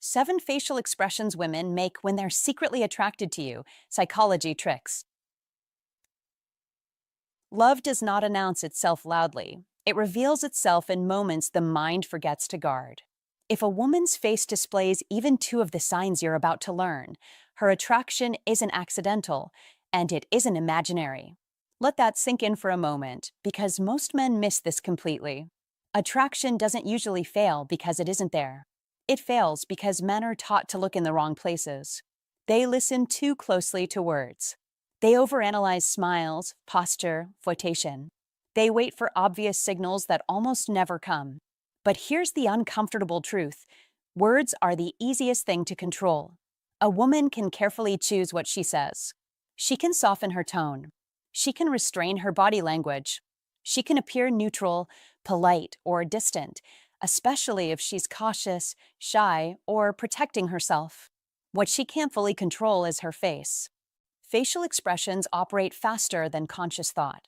7 facial expressions women make when they're secretly attracted to you. Psychology tricks. Love does not announce itself loudly. It reveals itself in moments the mind forgets to guard. If a woman's face displays even 2 of the signs you're about to learn, her attraction isn't accidental, and it isn't imaginary. Let that sink in for a moment, because most men miss this completely. Attraction doesn't usually fail because it isn't there. It fails because men are taught to look in the wrong places. They listen too closely to words. They overanalyze smiles, posture, flirtation. They wait for obvious signals that almost never come. But here's the uncomfortable truth. Words are the easiest thing to control. A woman can carefully choose what she says. She can soften her tone. She can restrain her body language. She can appear neutral, polite, or distant, especially if she's cautious, shy, or protecting herself. What she can't fully control is her face. Facial expressions operate faster than conscious thought.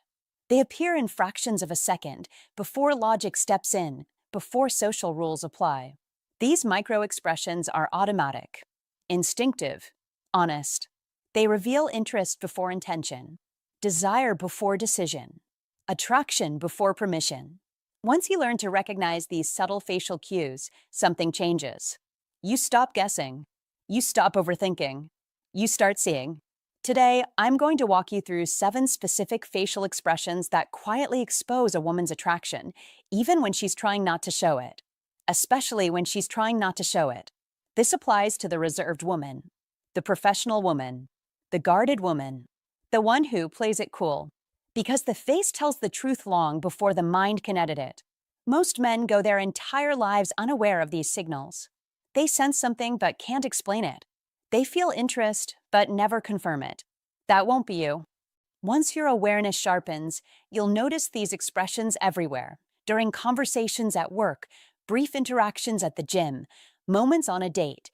They appear in fractions of a second, before logic steps in, before social rules apply. These micro-expressions are automatic, instinctive, honest. They reveal interest before intention, desire before decision, attraction before permission. Once you learn to recognize these subtle facial cues, something changes. You stop guessing. You stop overthinking. You start seeing. Today, I'm going to walk you through 7 specific facial expressions that quietly expose a woman's attraction, even when she's trying not to show it. Especially when she's trying not to show it. This applies to the reserved woman, the professional woman, the guarded woman, the one who plays it cool. Because the face tells the truth long before the mind can edit it. Most men go their entire lives unaware of these signals. They sense something but can't explain it. They feel interest but never confirm it. That won't be you. Once your awareness sharpens, you'll notice these expressions everywhere, during conversations at work, brief interactions at the gym, moments on a date,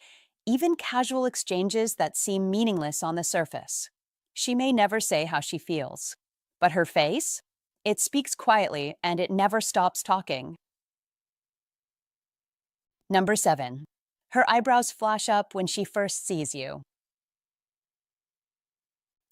even casual exchanges that seem meaningless on the surface. She may never say how she feels. But her face? It speaks quietly and it never stops talking. Number 7. Her eyebrows flash up when she first sees you.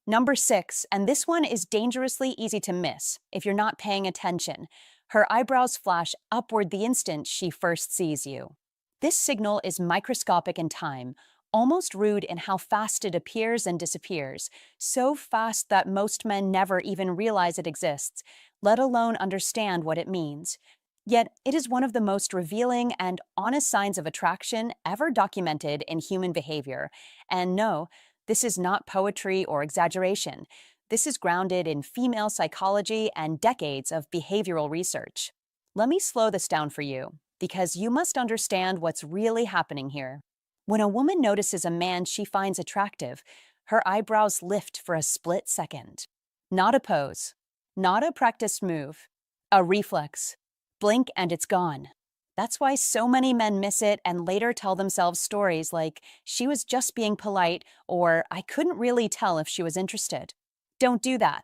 Number 6, and this one is dangerously easy to miss if you're not paying attention. Her eyebrows flash upward the instant she first sees you. This signal is microscopic in time, almost rude in how fast it appears and disappears, so fast that most men never even realize it exists, let alone understand what it means. Yet, it is one of the most revealing and honest signs of attraction ever documented in human behavior. And no, this is not poetry or exaggeration. This is grounded in female psychology and decades of behavioral research. Let me slow this down for you, because you must understand what's really happening here. When a woman notices a man she finds attractive, her eyebrows lift for a split second. Not a pose, not a practiced move, a reflex. Blink and it's gone. That's why so many men miss it and later tell themselves stories like, "She was just being polite," or "I couldn't really tell if she was interested." Don't do that.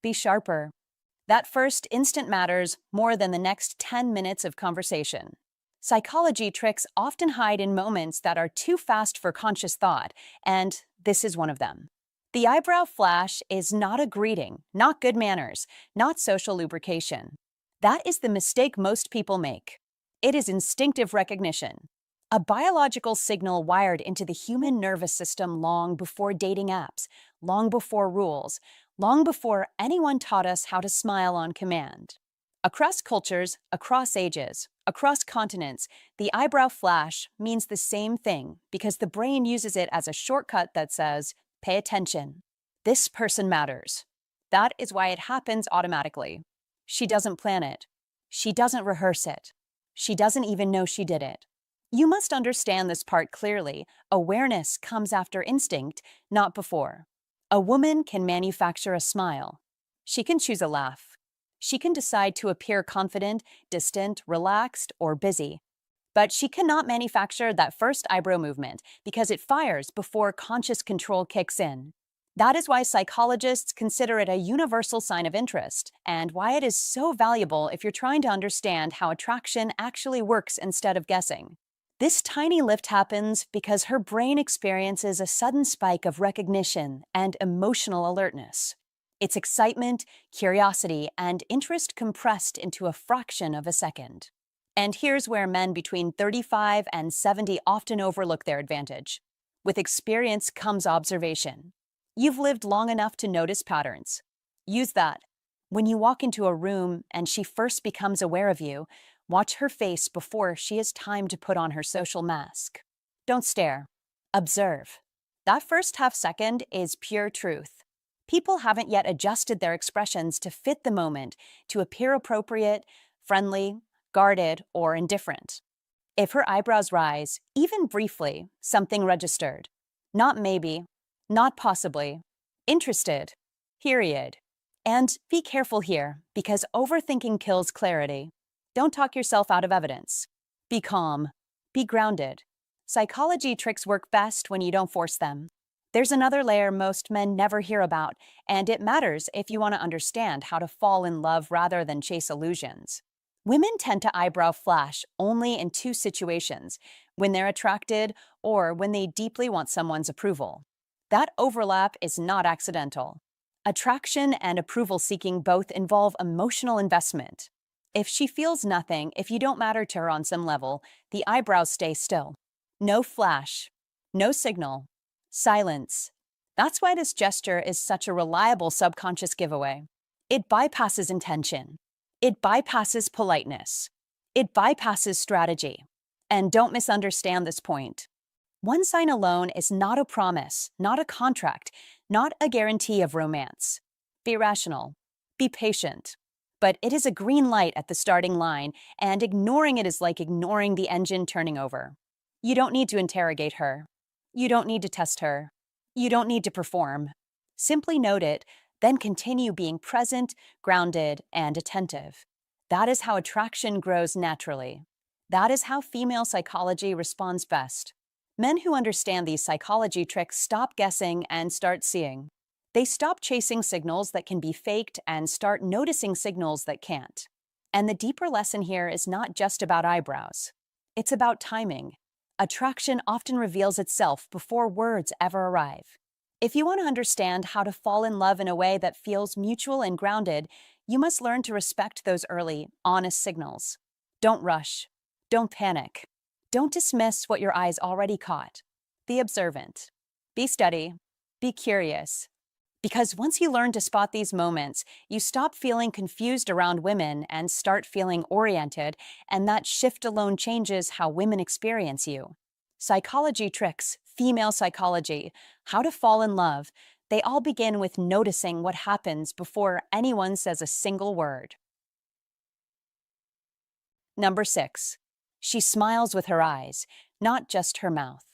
Be sharper. That first instant matters more than the next 10 minutes of conversation. Psychology tricks often hide in moments that are too fast for conscious thought, and this is one of them. The eyebrow flash is not a greeting, not good manners, not social lubrication. That is the mistake most people make. It is instinctive recognition, a biological signal wired into the human nervous system long before dating apps, long before rules, long before anyone taught us how to smile on command. Across cultures, across ages, across continents, the eyebrow flash means the same thing because the brain uses it as a shortcut that says, "Pay attention. This person matters." That is why it happens automatically. She doesn't plan it. She doesn't rehearse it. She doesn't even know she did it. You must understand this part clearly. Awareness comes after instinct, not before. A woman can manufacture a smile. She can choose a laugh. She can decide to appear confident, distant, relaxed, or busy. But she cannot manufacture that first eyebrow movement because it fires before conscious control kicks in. That is why psychologists consider it a universal sign of interest, and why it is so valuable if you're trying to understand how attraction actually works instead of guessing. This tiny lift happens because her brain experiences a sudden spike of recognition and emotional alertness. It's excitement, curiosity, and interest compressed into a fraction of a second. And here's where men between 35 and 70 often overlook their advantage. With experience comes observation. You've lived long enough to notice patterns. Use that. When you walk into a room and she first becomes aware of you, watch her face before she has time to put on her social mask. Don't stare. Observe. That first half second is pure truth. People haven't yet adjusted their expressions to fit the moment, to appear appropriate, friendly, guarded, or indifferent. If her eyebrows rise, even briefly, something registered. Not maybe, not possibly, interested, period. And be careful here, because overthinking kills clarity. Don't talk yourself out of evidence. Be calm. Be grounded. Psychology tricks work best when you don't force them. There's another layer most men never hear about, and it matters if you want to understand how to fall in love rather than chase illusions. Women tend to eyebrow flash only in two situations, when they're attracted or when they deeply want someone's approval. That overlap is not accidental. Attraction and approval seeking both involve emotional investment. If she feels nothing, if you don't matter to her on some level, the eyebrows stay still. No flash, no signal, silence. That's why this gesture is such a reliable subconscious giveaway. It bypasses intention. It bypasses politeness. It bypasses strategy. And don't misunderstand this point. One sign alone is not a promise, not a contract, not a guarantee of romance. Be rational. Be patient. But it is a green light at the starting line, and ignoring it is like ignoring the engine turning over. You don't need to interrogate her. You don't need to test her. You don't need to perform. Simply note it, then continue being present, grounded, and attentive. That is how attraction grows naturally. That is how female psychology responds best. Men who understand these psychology tricks stop guessing and start seeing. They stop chasing signals that can be faked and start noticing signals that can't. And the deeper lesson here is not just about eyebrows. It's about timing. Attraction often reveals itself before words ever arrive. If you want to understand how to fall in love in a way that feels mutual and grounded, you must learn to respect those early, honest signals. Don't rush. Don't panic. Don't dismiss what your eyes already caught. Be observant. Be steady. Be curious. Because once you learn to spot these moments, you stop feeling confused around women and start feeling oriented, and that shift alone changes how women experience you. Psychology tricks, female psychology, how to fall in love, they all begin with noticing what happens before anyone says a single word. Number 6. She smiles with her eyes, not just her mouth.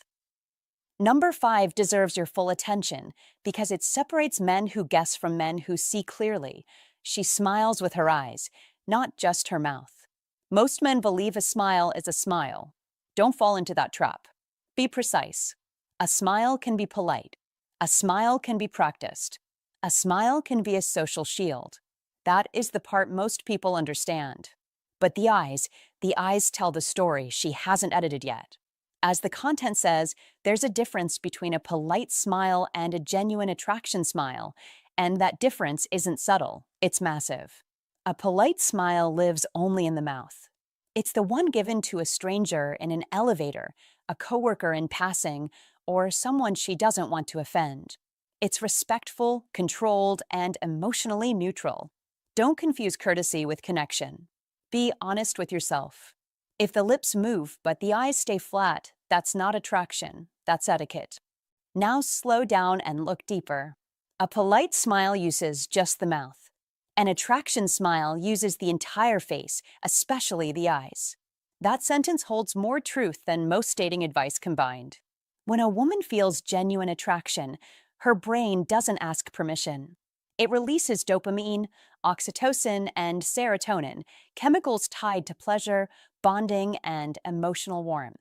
Number 5 deserves your full attention because it separates men who guess from men who see clearly. She smiles with her eyes, not just her mouth. Most men believe a smile is a smile. Don't fall into that trap. Be precise. A smile can be polite. A smile can be practiced. A smile can be a social shield. That is the part most people understand. But the eyes tell the story she hasn't edited yet. As the content says, there's a difference between a polite smile and a genuine attraction smile, and that difference isn't subtle, it's massive. A polite smile lives only in the mouth. It's the one given to a stranger in an elevator, a coworker in passing, or someone she doesn't want to offend. It's respectful, controlled, and emotionally neutral. Don't confuse courtesy with connection. Be honest with yourself. If the lips move but the eyes stay flat, that's not attraction, that's etiquette. Now slow down and look deeper. A polite smile uses just the mouth. An attraction smile uses the entire face, especially the eyes. That sentence holds more truth than most dating advice combined. When a woman feels genuine attraction, her brain doesn't ask permission. It releases dopamine, oxytocin, and serotonin, chemicals tied to pleasure, bonding, and emotional warmth.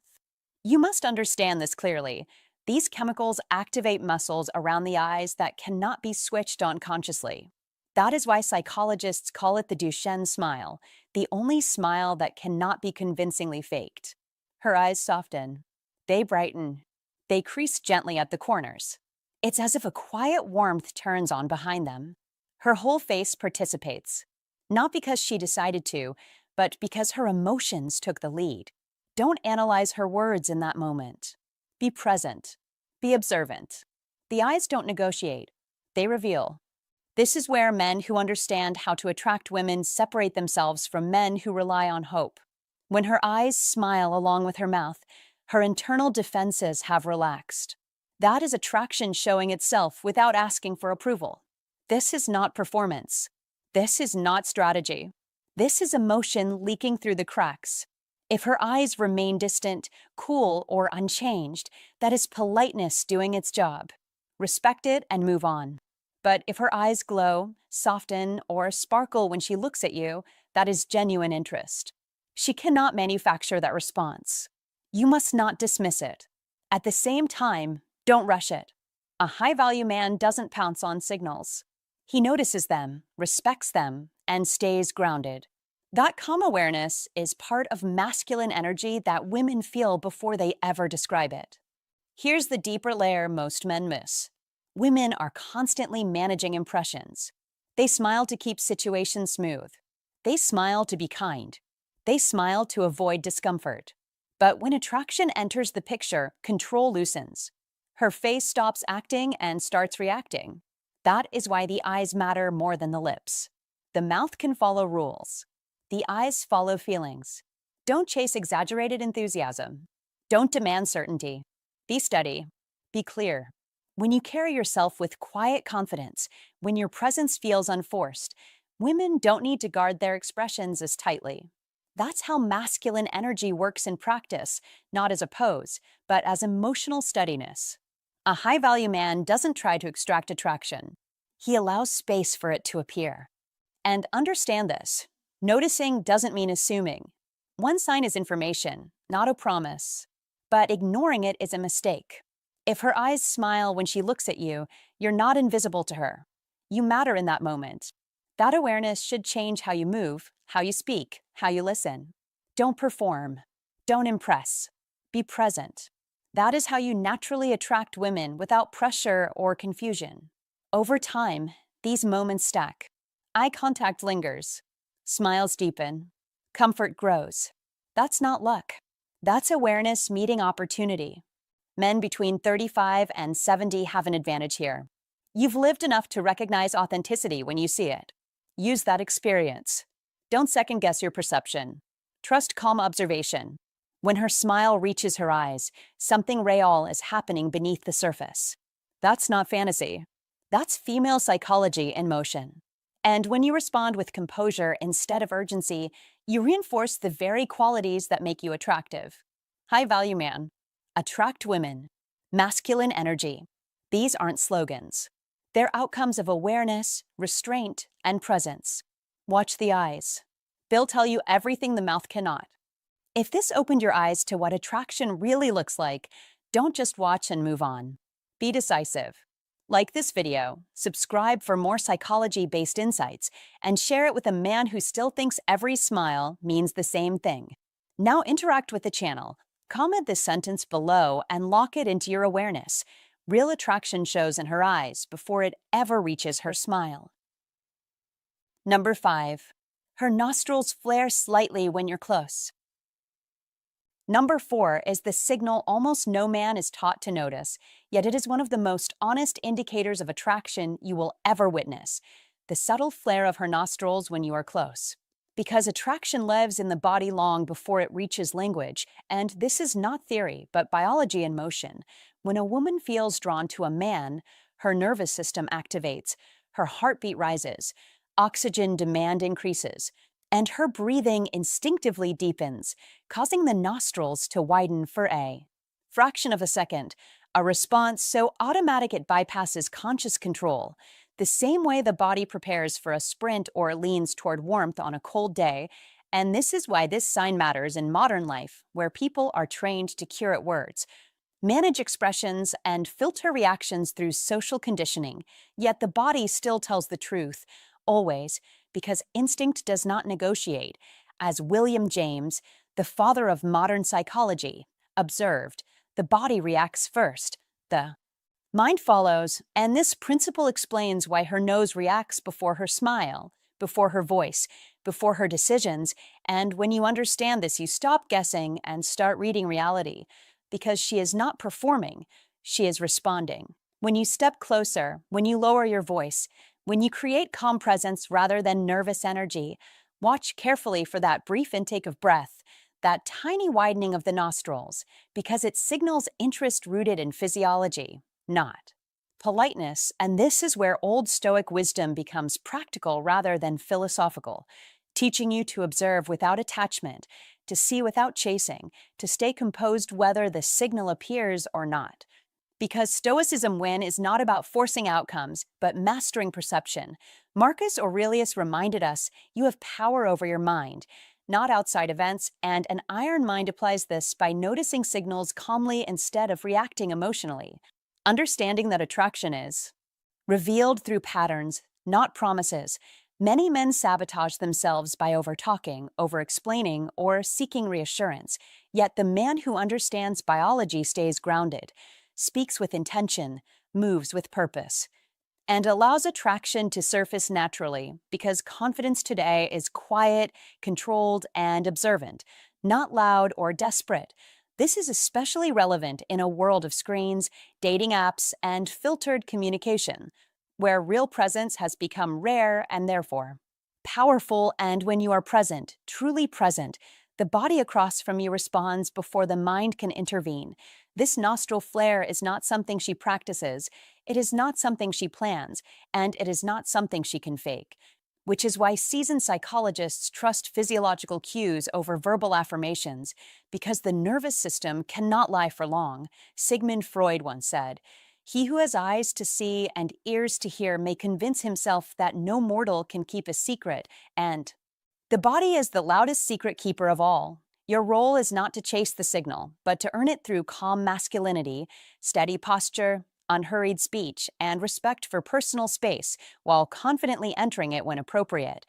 You must understand this clearly. These chemicals activate muscles around the eyes that cannot be switched on consciously. That is why psychologists call it the Duchenne smile, the only smile that cannot be convincingly faked. Her eyes soften. They brighten. They crease gently at the corners. It's as if a quiet warmth turns on behind them. Her whole face participates, not because she decided to, but because her emotions took the lead. Don't analyze her words in that moment. Be present. Be observant. The eyes don't negotiate. They reveal. This is where men who understand how to attract women separate themselves from men who rely on hope. When her eyes smile along with her mouth, her internal defenses have relaxed. That is attraction showing itself without asking for approval. This is not performance. This is not strategy. This is emotion leaking through the cracks. If her eyes remain distant, cool, or unchanged, that is politeness doing its job. Respect it and move on. But if her eyes glow, soften, or sparkle when she looks at you, that is genuine interest. She cannot manufacture that response. You must not dismiss it. At the same time, don't rush it. A high-value man doesn't pounce on signals. He notices them, respects them, and stays grounded. That calm awareness is part of masculine energy that women feel before they ever describe it. Here's the deeper layer most men miss. Women are constantly managing impressions. They smile to keep situations smooth. They smile to be kind. They smile to avoid discomfort. But when attraction enters the picture, control loosens. Her face stops acting and starts reacting. That is why the eyes matter more than the lips. The mouth can follow rules. The eyes follow feelings. Don't chase exaggerated enthusiasm. Don't demand certainty. Be steady. Be clear. When you carry yourself with quiet confidence, when your presence feels unforced, women don't need to guard their expressions as tightly. That's how masculine energy works in practice, not as a pose, but as emotional steadiness. A high-value man doesn't try to extract attraction. He allows space for it to appear. And understand this. Noticing doesn't mean assuming. One sign is information, not a promise. But ignoring it is a mistake. If her eyes smile when she looks at you, you're not invisible to her. You matter in that moment. That awareness should change how you move, how you speak, how you listen. Don't perform. Don't impress. Be present. That is how you naturally attract women without pressure or confusion. Over time, these moments stack. Eye contact lingers. Smiles deepen. Comfort grows. That's not luck. That's awareness meeting opportunity. Men between 35 and 70 have an advantage here. You've lived enough to recognize authenticity when you see it. Use that experience. Don't second-guess your perception. Trust calm observation. When her smile reaches her eyes, something real is happening beneath the surface. That's not fantasy. That's female psychology in motion. And when you respond with composure instead of urgency, you reinforce the very qualities that make you attractive. High-value man. Attract women. Masculine energy. These aren't slogans. They're outcomes of awareness, restraint, and presence. Watch the eyes. They'll tell you everything the mouth cannot. If this opened your eyes to what attraction really looks like, don't just watch and move on. Be decisive. Like this video, subscribe for more psychology-based insights, and share it with a man who still thinks every smile means the same thing. Now interact with the channel. Comment this sentence below and lock it into your awareness. Real attraction shows in her eyes before it ever reaches her smile. Number 5. Her nostrils flare slightly when you're close. Number 4 is the signal almost no man is taught to notice, yet it is one of the most honest indicators of attraction you will ever witness. The subtle flare of her nostrils when you are close. Because attraction lives in the body long before it reaches language, and this is not theory, but biology in motion. When a woman feels drawn to a man, her nervous system activates, her heartbeat rises, oxygen demand increases, and her breathing instinctively deepens, causing the nostrils to widen for a fraction of a second, a response so automatic it bypasses conscious control. The same way the body prepares for a sprint or leans toward warmth on a cold day, and this is why this sign matters in modern life, where people are trained to curate words, manage expressions, and filter reactions through social conditioning, yet the body still tells the truth, always, because instinct does not negotiate. As William James, the father of modern psychology, observed, the body reacts first, the mind follows, and this principle explains why her nose reacts before her smile, before her voice, before her decisions, and when you understand this, you stop guessing and start reading reality, because she is not performing, she is responding. When you step closer, when you lower your voice, when you create calm presence rather than nervous energy, watch carefully for that brief intake of breath, that tiny widening of the nostrils, because it signals interest rooted in physiology, not politeness, and this is where Old Stoic wisdom becomes practical rather than philosophical, teaching you to observe without attachment, to see without chasing, to stay composed whether the signal appears or not. Because Stoicism win is not about forcing outcomes, but mastering perception. Marcus Aurelius reminded us, you have power over your mind, not outside events, and an iron mind applies this by noticing signals calmly instead of reacting emotionally. Understanding that attraction is revealed through patterns, not promises. Many men sabotage themselves by over-talking, over-explaining, or seeking reassurance. Yet the man who understands biology stays grounded, speaks with intention, moves with purpose, and allows attraction to surface naturally, because confidence today is quiet, controlled, and observant, not loud or desperate. This is especially relevant in a world of screens, dating apps, and filtered communication, where real presence has become rare and therefore powerful. And when you are present, truly present, the body across from you responds before the mind can intervene. This nostril flare is not something she practices, it is not something she plans, and it is not something she can fake. Which is why seasoned psychologists trust physiological cues over verbal affirmations, because the nervous system cannot lie for long. Sigmund Freud once said, "He who has eyes to see and ears to hear may convince himself that no mortal can keep a secret," and the body is the loudest secret keeper of all. Your role is not to chase the signal, but to earn it through calm masculinity, steady posture, unhurried speech, and respect for personal space, while confidently entering it when appropriate.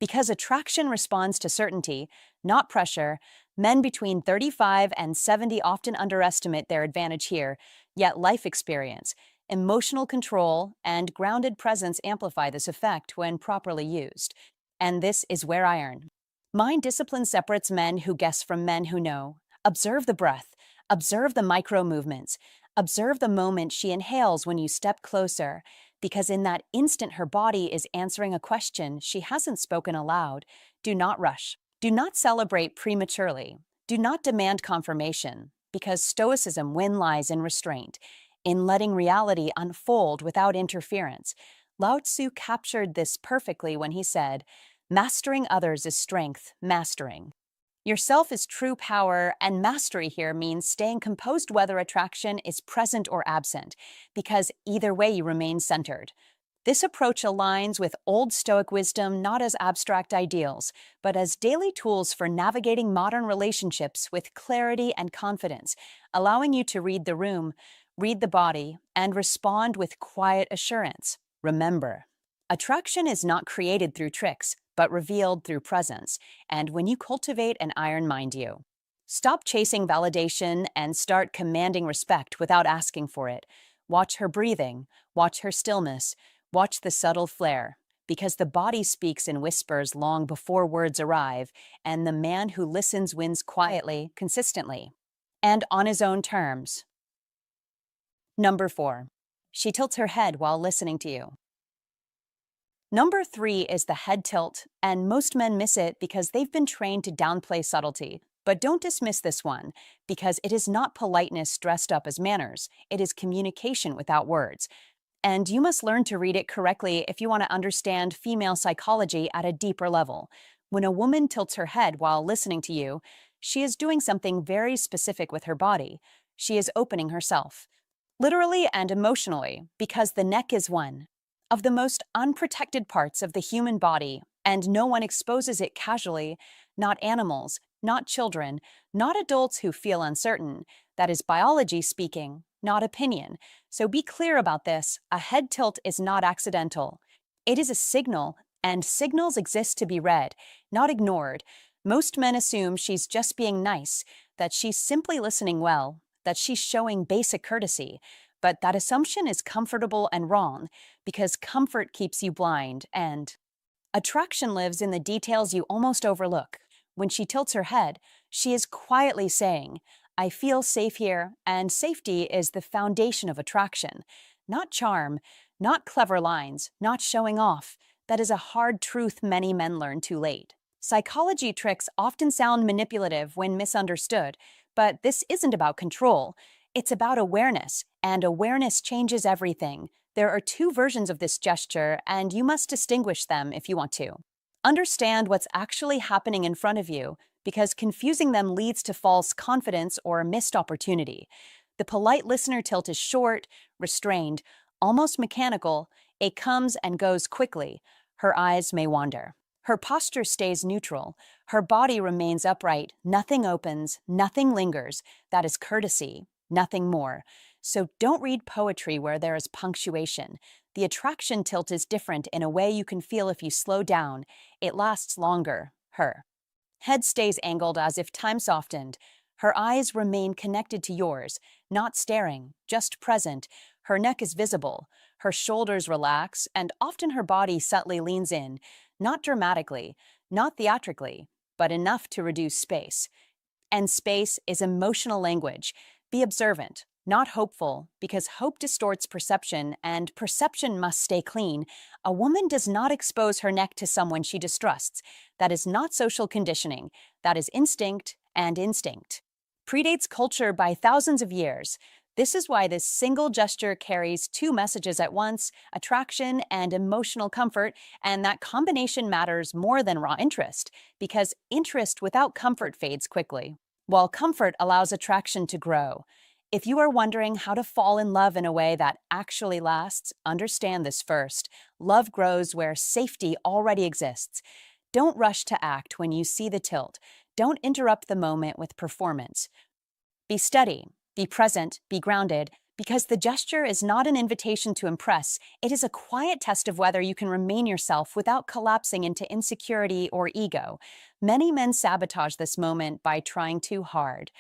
Because attraction responds to certainty, not pressure, men between 35 and 70 often underestimate their advantage here, yet life experience, emotional control, and grounded presence amplify this effect when properly used. And this is where iron mind discipline separates men who guess from men who know. Observe the breath, observe the micro movements, observe the moment she inhales when you step closer, because in that instant her body is answering a question she hasn't spoken aloud. Do not rush. Do not celebrate prematurely. Do not demand confirmation, because Stoicism win lies in restraint, in letting reality unfold without interference. Lao Tzu captured this perfectly when he said, "Mastering others is strength, mastering yourself is true power," and mastery here means staying composed whether attraction is present or absent, because either way you remain centered. This approach aligns with Old Stoic wisdom not as abstract ideals, but as daily tools for navigating modern relationships with clarity and confidence, allowing you to read the room, read the body, and respond with quiet assurance. Remember, attraction is not created through tricks, but revealed through presence, and when you cultivate an iron mind you stop chasing validation and start commanding respect without asking for it. Watch her breathing, watch her stillness, watch the subtle flare, because the body speaks in whispers long before words arrive, and the man who listens wins quietly, consistently, and on his own terms. Number 4. She tilts her head while listening to you. Number 3 is the head tilt, and most men miss it because they've been trained to downplay subtlety. But don't dismiss this one, because it is not politeness dressed up as manners. It is communication without words. And you must learn to read it correctly if you want to understand female psychology at a deeper level. When a woman tilts her head while listening to you, she is doing something very specific with her body. She is opening herself, literally and emotionally, because the neck is one of the most unprotected parts of the human body, and no one exposes it casually, not animals, not children, not adults who feel uncertain. That is biology speaking, not opinion. So be clear about this. A head tilt is not accidental. It is a signal, and signals exist to be read, not ignored. Most men assume she's just being nice, that she's simply listening well, that she's showing basic courtesy. But that assumption is comfortable and wrong because comfort keeps you blind, and attraction lives in the details you almost overlook. When she tilts her head, she is quietly saying, I feel safe here, and safety is the foundation of attraction. Not charm, not clever lines, not showing off. That is a hard truth many men learn too late. Psychology tricks often sound manipulative when misunderstood, but this isn't about control. It's about awareness, and awareness changes everything. There are two versions of this gesture, and you must distinguish them if you want to. Understand what's actually happening in front of you, because confusing them leads to false confidence or missed opportunity. The polite listener tilt is short, restrained, almost mechanical. It comes and goes quickly. Her eyes may wander. Her posture stays neutral. Her body remains upright. Nothing opens, nothing lingers. That is courtesy, nothing more. So don't read poetry where there is punctuation. The attraction tilt is different in a way you can feel if you slow down. It lasts longer. Her head stays angled as if time softened. Her eyes remain connected to yours, not staring, just present. Her neck is visible. Her shoulders relax, and often her body subtly leans in, not dramatically, not theatrically, but enough to reduce space. And space is emotional language. Be observant, not hopeful, because hope distorts perception, and perception must stay clean. A woman does not expose her neck to someone she distrusts. That is not social conditioning. That is instinct, and instinct predates culture by thousands of years. This is why this single gesture carries two messages at once, attraction and emotional comfort, and that combination matters more than raw interest, because interest without comfort fades quickly, while comfort allows attraction to grow. If you are wondering how to fall in love in a way that actually lasts, understand this first. Love grows where safety already exists. Don't rush to act when you see the tilt. Don't interrupt the moment with performance. Be steady, be present, be grounded, because the gesture is not an invitation to impress. It is a quiet test of whether you can remain yourself without collapsing into insecurity or ego. Many men sabotage this moment by trying too hard,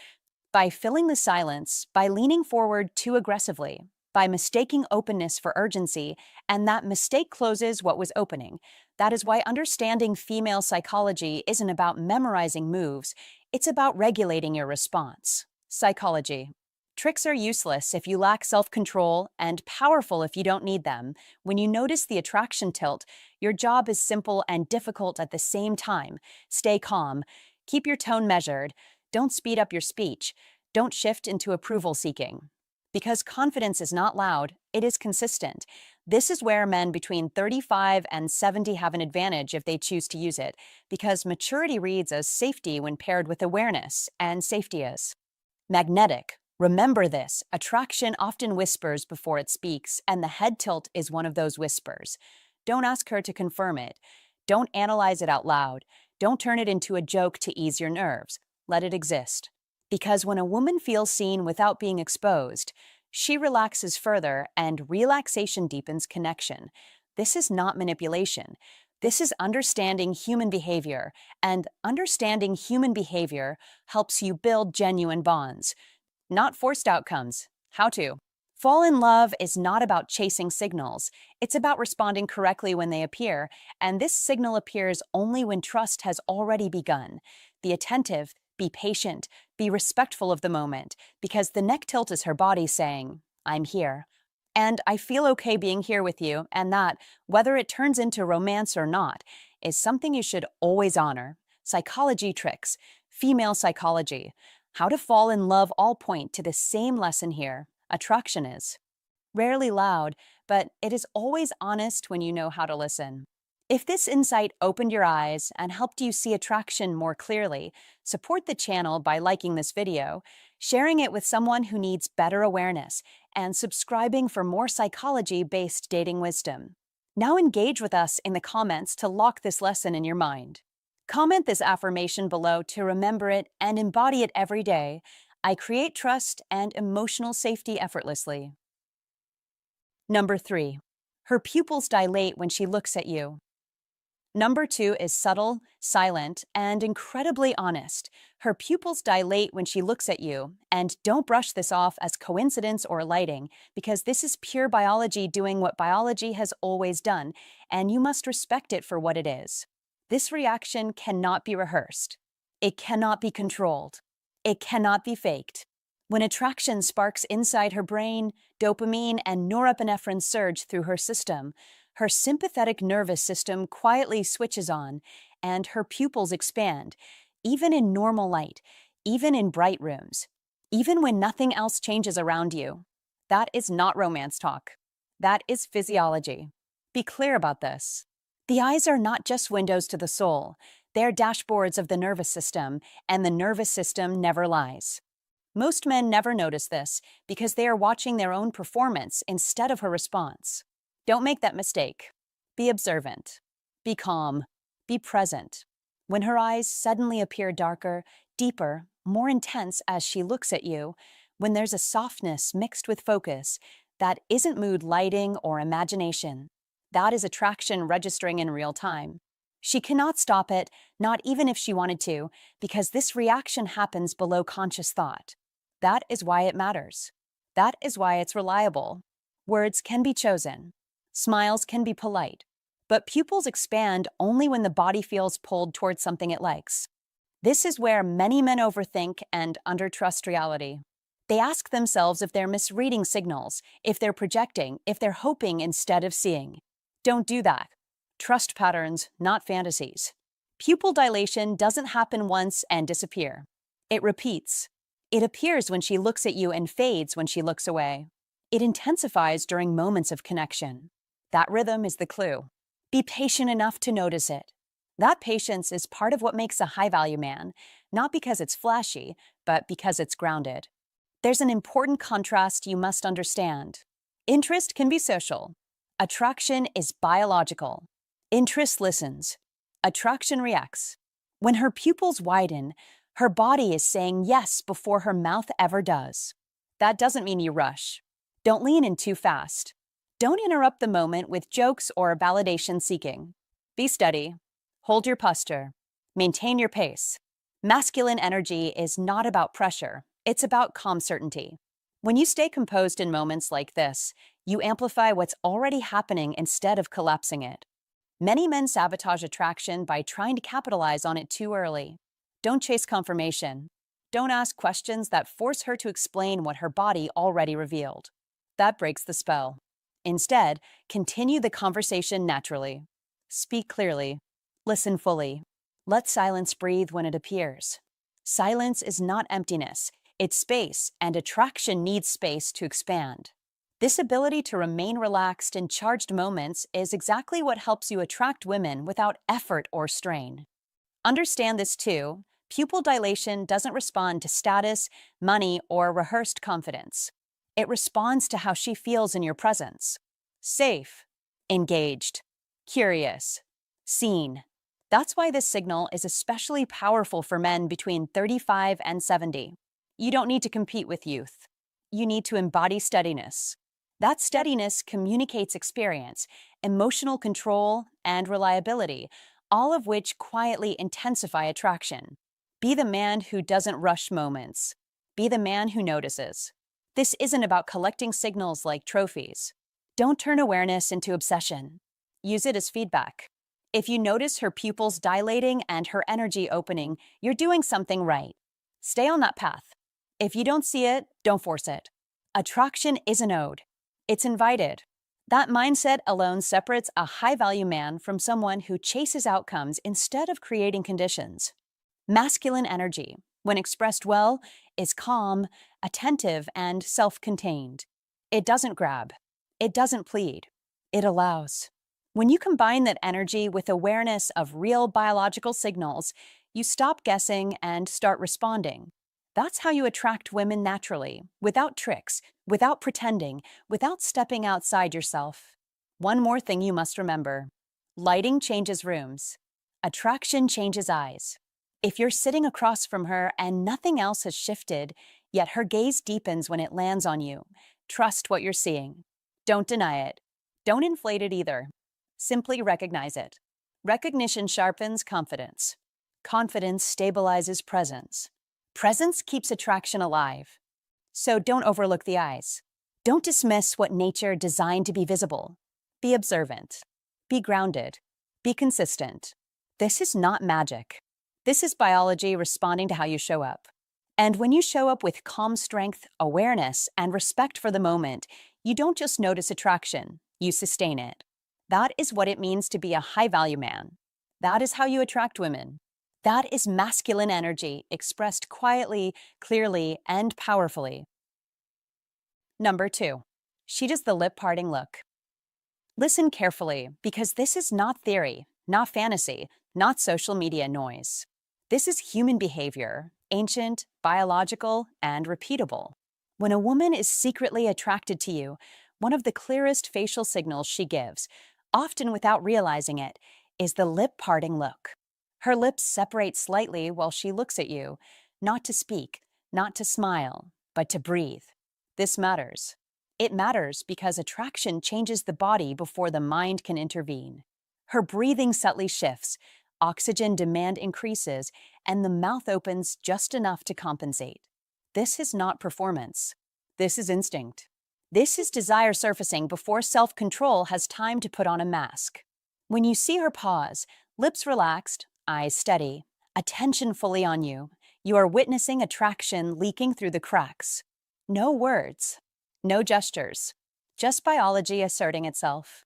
by filling the silence, by leaning forward too aggressively, by mistaking openness for urgency, and that mistake closes what was opening. That is why understanding female psychology isn't about memorizing moves, it's about regulating your response. Psychology. Tricks are useless if you lack self-control and powerful if you don't need them. When you notice the attraction tilt, your job is simple and difficult at the same time. Stay calm. Keep your tone measured. Don't speed up your speech. Don't shift into approval seeking. Because confidence is not loud, it is consistent. This is where men between 35 and 70 have an advantage if they choose to use it, because maturity reads as safety when paired with awareness, and safety is magnetic. Remember this, attraction often whispers before it speaks, and the head tilt is one of those whispers. Don't ask her to confirm it. Don't analyze it out loud. Don't turn it into a joke to ease your nerves. Let it exist. Because when a woman feels seen without being exposed, she relaxes further, and relaxation deepens connection. This is not manipulation. This is understanding human behavior, and understanding human behavior helps you build genuine bonds, not forced outcomes. How to? Fall in love is not about chasing signals. It's about responding correctly when they appear, and this signal appears only when trust has already begun. Be attentive, be patient, be respectful of the moment, because the neck tilt is her body saying, I'm here. And I feel okay being here with you, and that, whether it turns into romance or not, is something you should always honor. Psychology tricks, female psychology, how to fall in love all point to the same lesson here. Attraction is rarely loud, but it is always honest when you know how to listen. If this insight opened your eyes and helped you see attraction more clearly, support the channel by liking this video, sharing it with someone who needs better awareness, and subscribing for more psychology-based dating wisdom. Now engage with us in the comments to lock this lesson in your mind. Comment this affirmation below to remember it and embody it every day. I create trust and emotional safety effortlessly. Number 3. Her pupils dilate when she looks at you. Number two is subtle, silent, and incredibly honest. Her pupils dilate when she looks at you, and don't brush this off as coincidence or lighting, because this is pure biology doing what biology has always done, and you must respect it for what it is. This reaction cannot be rehearsed. It cannot be controlled. It cannot be faked. When attraction sparks inside her brain, dopamine and norepinephrine surge through her system. Her sympathetic nervous system quietly switches on, and her pupils expand, even in normal light, even in bright rooms, even when nothing else changes around you. That is not romance talk. That is physiology. Be clear about this. The eyes are not just windows to the soul, they're dashboards of the nervous system, and the nervous system never lies. Most men never notice this because they are watching their own performance instead of her response. Don't make that mistake. Be observant. Be calm. Be present. When her eyes suddenly appear darker, deeper, more intense as she looks at you, when there's a softness mixed with focus, that isn't mood lighting or imagination. That is attraction registering in real time. She cannot stop it, not even if she wanted to, because this reaction happens below conscious thought. That is why it matters. That is why it's reliable. Words can be chosen. Smiles can be polite, but pupils expand only when the body feels pulled towards something it likes. This is where many men overthink and undertrust reality. They ask themselves if they're misreading signals, if they're projecting, if they're hoping instead of seeing. Don't do that. Trust patterns, not fantasies. Pupil dilation doesn't happen once and disappear. It repeats. It appears when she looks at you and fades when she looks away. It intensifies during moments of connection. That rhythm is the clue. Be patient enough to notice it. That patience is part of what makes a high-value man, not because it's flashy, but because it's grounded. There's an important contrast you must understand. Interest can be social. Attraction is biological. Interest listens. Attraction reacts. When her pupils widen, her body is saying yes before her mouth ever does. That doesn't mean you rush. Don't lean in too fast. Don't interrupt the moment with jokes or validation seeking. Be steady. Hold your posture. Maintain your pace. Masculine energy is not about pressure. It's about calm certainty. When you stay composed in moments like this, you amplify what's already happening instead of collapsing it. Many men sabotage attraction by trying to capitalize on it too early. Don't chase confirmation. Don't ask questions that force her to explain what her body already revealed. That breaks the spell. Instead, continue the conversation naturally. Speak clearly. Listen fully. Let silence breathe when it appears. Silence is not emptiness. It's space, and attraction needs space to expand. This ability to remain relaxed in charged moments is exactly what helps you attract women without effort or strain. Understand this too. Pupil dilation doesn't respond to status, money, or rehearsed confidence. It responds to how she feels in your presence. Safe, engaged, curious, seen. That's why this signal is especially powerful for men between 35 and 70. You don't need to compete with youth. You need to embody steadiness. That steadiness communicates experience, emotional control, and reliability, all of which quietly intensify attraction. Be the man who doesn't rush moments. Be the man who notices. This isn't about collecting signals like trophies. Don't turn awareness into obsession. Use it as feedback. If you notice her pupils dilating and her energy opening, you're doing something right. Stay on that path. If you don't see it, don't force it. Attraction is an ode. It's invited. That mindset alone separates a high-value man from someone who chases outcomes instead of creating conditions. Masculine energy, when expressed well, is calm, attentive, and self-contained. It doesn't grab. It doesn't plead. It allows. When you combine that energy with awareness of real biological signals, you stop guessing and start responding. That's how you attract women naturally, without tricks, without pretending, without stepping outside yourself. One more thing you must remember. Lighting changes rooms. Attraction changes eyes. If you're sitting across from her and nothing else has shifted, yet her gaze deepens when it lands on you, trust what you're seeing. Don't deny it. Don't inflate it either. Simply recognize it. Recognition sharpens confidence. Confidence stabilizes presence. Presence keeps attraction alive. So don't overlook the eyes. Don't dismiss what nature designed to be visible. Be observant. Be grounded. Be consistent. This is not magic. This is biology responding to how you show up. And when you show up with calm strength, awareness, and respect for the moment, you don't just notice attraction, you sustain it. That is what it means to be a high-value man. That is how you attract women. That is masculine energy expressed quietly, clearly, and powerfully. Number 2. She does the lip-parting look. Listen carefully, because this is not theory, not fantasy, not social media noise. This is human behavior, ancient, biological, and repeatable. When a woman is secretly attracted to you, one of the clearest facial signals she gives, often without realizing it, is the lip-parting look. Her lips separate slightly while she looks at you, not to speak, not to smile, but to breathe. This matters. It matters because attraction changes the body before the mind can intervene. Her breathing subtly shifts, oxygen demand increases, and the mouth opens just enough to compensate. This is not performance. This is instinct. This is desire surfacing before self-control has time to put on a mask. When you see her pause, lips relaxed, eyes steady, attention fully on you, you are witnessing attraction leaking through the cracks. No words, no gestures, just biology asserting itself.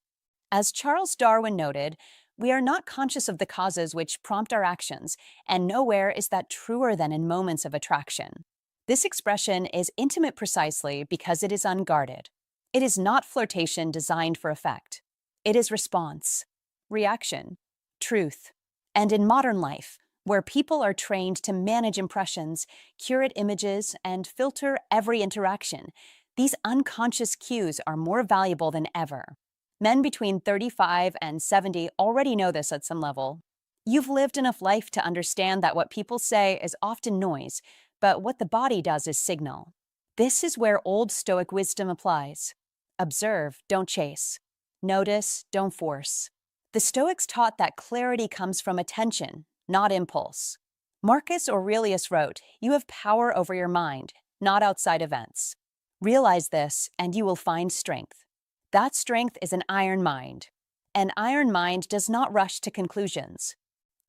As Charles Darwin noted, we are not conscious of the causes which prompt our actions, and nowhere is that truer than in moments of attraction. This expression is intimate precisely because it is unguarded. It is not flirtation designed for effect. It is response, reaction, truth. And in modern life, where people are trained to manage impressions, curate images, and filter every interaction, these unconscious cues are more valuable than ever. Men between 35 and 70 already know this at some level. You've lived enough life to understand that what people say is often noise, but what the body does is signal. This is where Old Stoic wisdom applies. Observe, don't chase. Notice, don't force. The Stoics taught that clarity comes from attention, not impulse. Marcus Aurelius wrote, "You have power over your mind, not outside events. Realize this, and you will find strength." That strength is an iron mind. An iron mind does not rush to conclusions.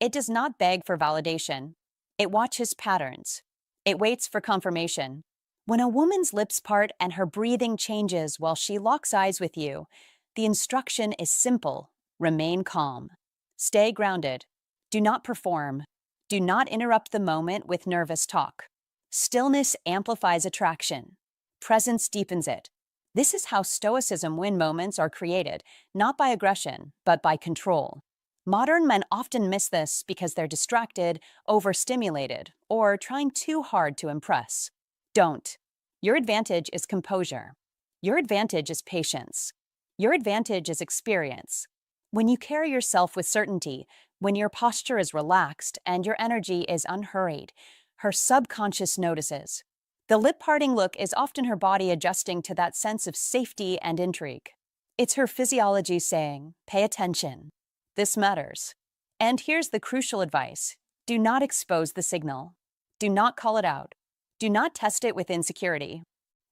It does not beg for validation. It watches patterns. It waits for confirmation. When a woman's lips part and her breathing changes while she locks eyes with you, the instruction is simple: remain calm. Stay grounded. Do not perform. Do not interrupt the moment with nervous talk. Stillness amplifies attraction. Presence deepens it. This is how Stoicism win moments are created, not by aggression, but by control. Modern men often miss this because they're distracted, overstimulated, or trying too hard to impress. Don't. Your advantage is composure. Your advantage is patience. Your advantage is experience. When you carry yourself with certainty, when your posture is relaxed and your energy is unhurried, her subconscious notices. The lip-parting look is often her body adjusting to that sense of safety and intrigue. It's her physiology saying, "Pay attention. This matters." And here's the crucial advice. Do not expose the signal. Do not call it out. Do not test it with insecurity.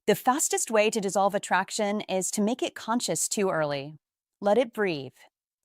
The fastest way to dissolve attraction is to make it conscious too early. Let it breathe.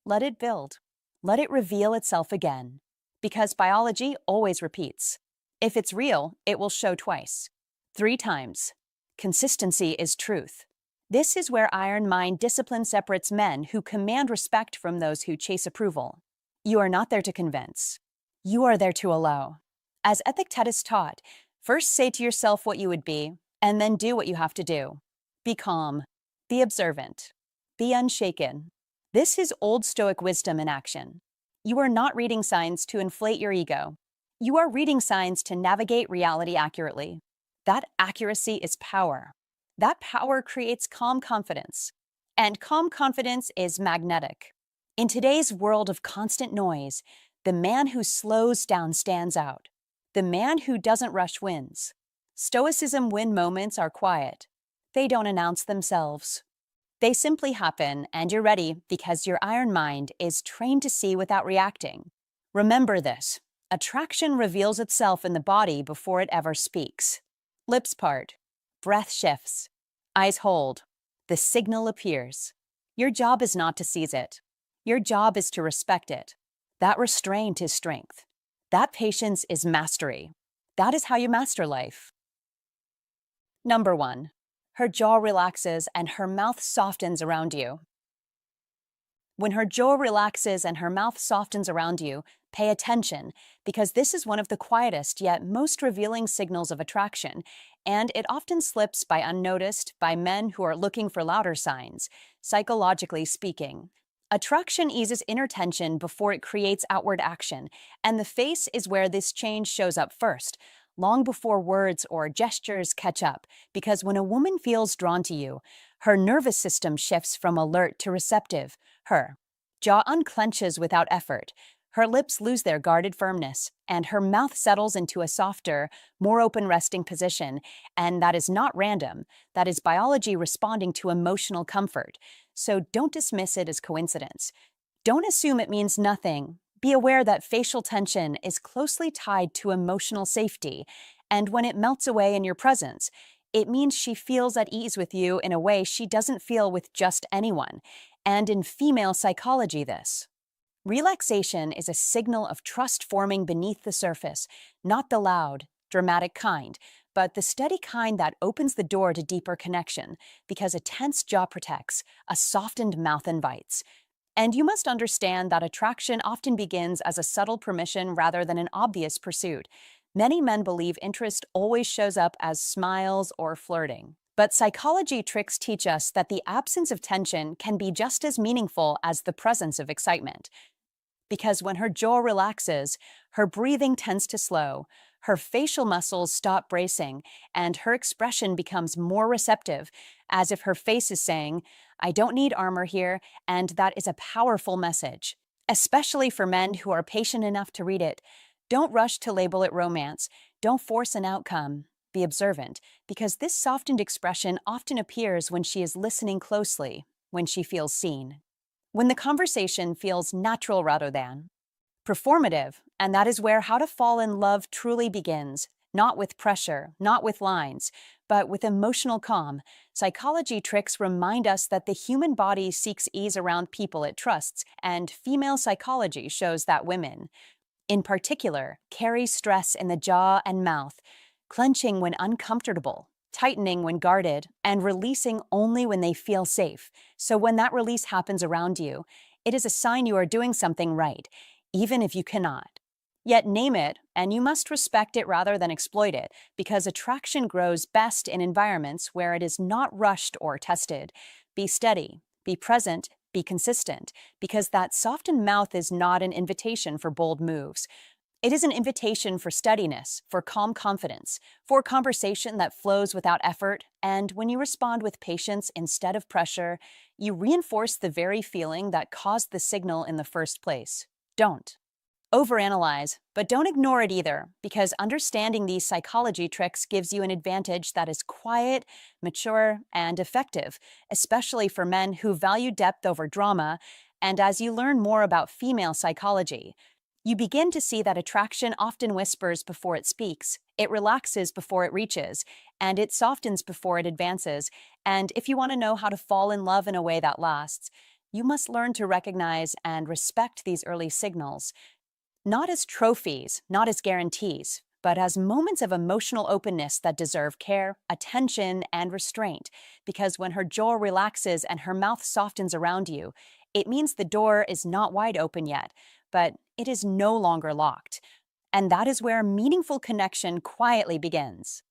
Let it build. Let it reveal itself again. Because biology always repeats. If it's real, it will show twice. 3 times. Consistency is truth. This is where iron mind discipline separates men who command respect from those who chase approval. You are not there to convince. You are there to allow. As Epictetus taught, first say to yourself what you would be, and then do what you have to do. Be calm. Be observant. Be unshaken. This is Old Stoic wisdom in action. You are not reading signs to inflate your ego. You are reading signs to navigate reality accurately. That accuracy is power. That power creates calm confidence. And calm confidence is magnetic. In today's world of constant noise, the man who slows down stands out. The man who doesn't rush wins. Stoicism win moments are quiet. They don't announce themselves. They simply happen, and you're ready because your iron mind is trained to see without reacting. Remember this: attraction reveals itself in the body before it ever speaks. Lips part, breath shifts, eyes hold. The signal appears. Your job is not to seize it. Your job is to respect it. That restraint is strength. That patience is mastery. That is how you master life. Number 1. Her jaw relaxes and her mouth softens around you. When her jaw relaxes and her mouth softens around you, pay attention, because this is one of the quietest yet most revealing signals of attraction, and it often slips by unnoticed by men who are looking for louder signs, psychologically speaking. Attraction eases inner tension before it creates outward action, and the face is where this change shows up first, long before words or gestures catch up, because when a woman feels drawn to you, her nervous system shifts from alert to receptive. Her jaw unclenches without effort. Her lips lose their guarded firmness, and her mouth settles into a softer, more open resting position. And that is not random. That is biology responding to emotional comfort. So don't dismiss it as coincidence. Don't assume it means nothing. Be aware that facial tension is closely tied to emotional safety, and when it melts away in your presence, it means she feels at ease with you in a way she doesn't feel with just anyone. And in female psychology, this relaxation is a signal of trust forming beneath the surface, not the loud, dramatic kind, but the steady kind that opens the door to deeper connection, because a tense jaw protects, a softened mouth invites. And you must understand that attraction often begins as a subtle permission rather than an obvious pursuit. Many men believe interest always shows up as smiles or flirting. But psychology tricks teach us that the absence of tension can be just as meaningful as the presence of excitement. Because when her jaw relaxes, her breathing tends to slow, her facial muscles stop bracing, and her expression becomes more receptive, as if her face is saying, "I don't need armor here," and that is a powerful message, especially for men who are patient enough to read it. Don't rush to label it romance. Don't force an outcome. Be observant, because this softened expression often appears when she is listening closely, when she feels seen, when the conversation feels natural rather than performative, and that is where how to fall in love truly begins, not with pressure, not with lines, but with emotional calm. Psychology tricks remind us that the human body seeks ease around people it trusts, and female psychology shows that women, in particular, carry stress in the jaw and mouth, clenching when uncomfortable, tightening when guarded, and releasing only when they feel safe. So when that release happens around you, it is a sign you are doing something right, even if you cannot. Yet name it, and you must respect it rather than exploit it, because attraction grows best in environments where it is not rushed or tested. Be steady, be present, be consistent, because that softened mouth is not an invitation for bold moves. It is an invitation for steadiness, for calm confidence, for conversation that flows without effort, and when you respond with patience instead of pressure, you reinforce the very feeling that caused the signal in the first place. Don't overanalyze, but don't ignore it either, because understanding these psychology tricks gives you an advantage that is quiet, mature, and effective, especially for men who value depth over drama. And as you learn more about female psychology, you begin to see that attraction often whispers before it speaks, it relaxes before it reaches, and it softens before it advances. And if you want to know how to fall in love in a way that lasts, you must learn to recognize and respect these early signals, not as trophies, not as guarantees, but as moments of emotional openness that deserve care, attention, and restraint. Because when her jaw relaxes and her mouth softens around you, it means the door is not wide open yet, but it is no longer locked. And that is where meaningful connection quietly begins.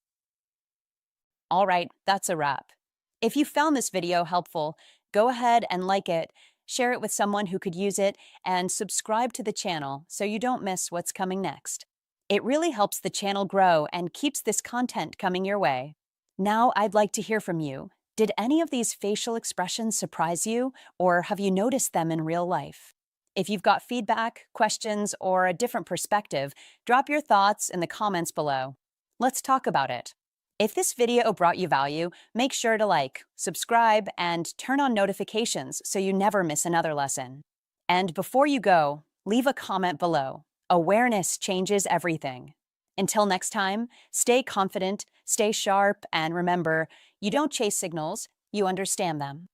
All right, that's a wrap. If you found this video helpful, go ahead and like it, share it with someone who could use it, and subscribe to the channel so you don't miss what's coming next. It really helps the channel grow and keeps this content coming your way. Now I'd like to hear from you. Did any of these facial expressions surprise you, or have you noticed them in real life? If you've got feedback, questions, or a different perspective, drop your thoughts in the comments below. Let's talk about it. If this video brought you value, make sure to like, subscribe, and turn on notifications so you never miss another lesson. And before you go, leave a comment below. Awareness changes everything. Until next time, stay confident, stay sharp, and remember, you don't chase signals, you understand them.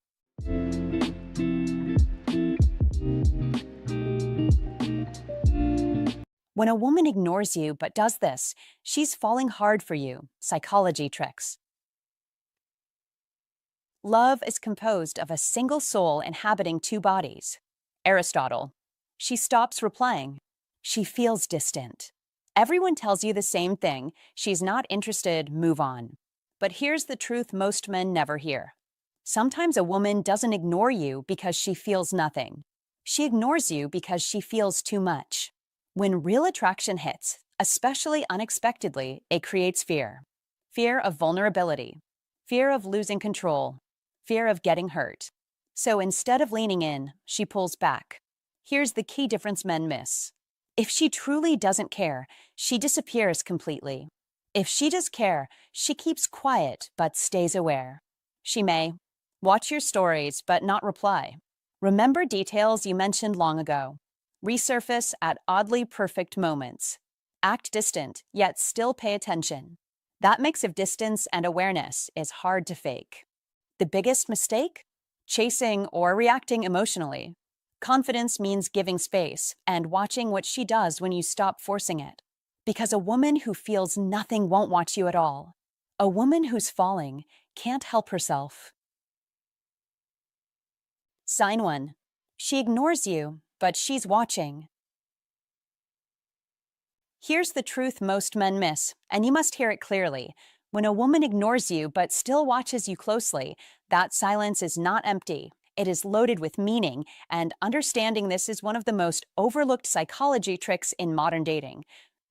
When a woman ignores you but does this, she's falling hard for you. Psychology tricks. Love is composed of a single soul inhabiting two bodies. Aristotle. She stops replying. She feels distant. Everyone tells you the same thing. She's not interested, move on. But here's the truth most men never hear. Sometimes a woman doesn't ignore you because she feels nothing. She ignores you because she feels too much. When real attraction hits, especially unexpectedly, it creates fear. Fear of vulnerability. Fear of losing control. Fear of getting hurt. So instead of leaning in, she pulls back. Here's the key difference men miss. If she truly doesn't care, she disappears completely. If she does care, she keeps quiet but stays aware. She may watch your stories but not reply. Remember details you mentioned long ago. Resurface at oddly perfect moments. Act distant, yet still pay attention. That mix of distance and awareness is hard to fake. The biggest mistake? Chasing or reacting emotionally. Confidence means giving space and watching what she does when you stop forcing it. Because a woman who feels nothing won't watch you at all. A woman who's falling can't help herself. Sign 1. She ignores you, but she's watching. Here's the truth most men miss, and you must hear it clearly. When a woman ignores you but still watches you closely, that silence is not empty. It is loaded with meaning, and understanding this is one of the most overlooked psychology tricks in modern dating.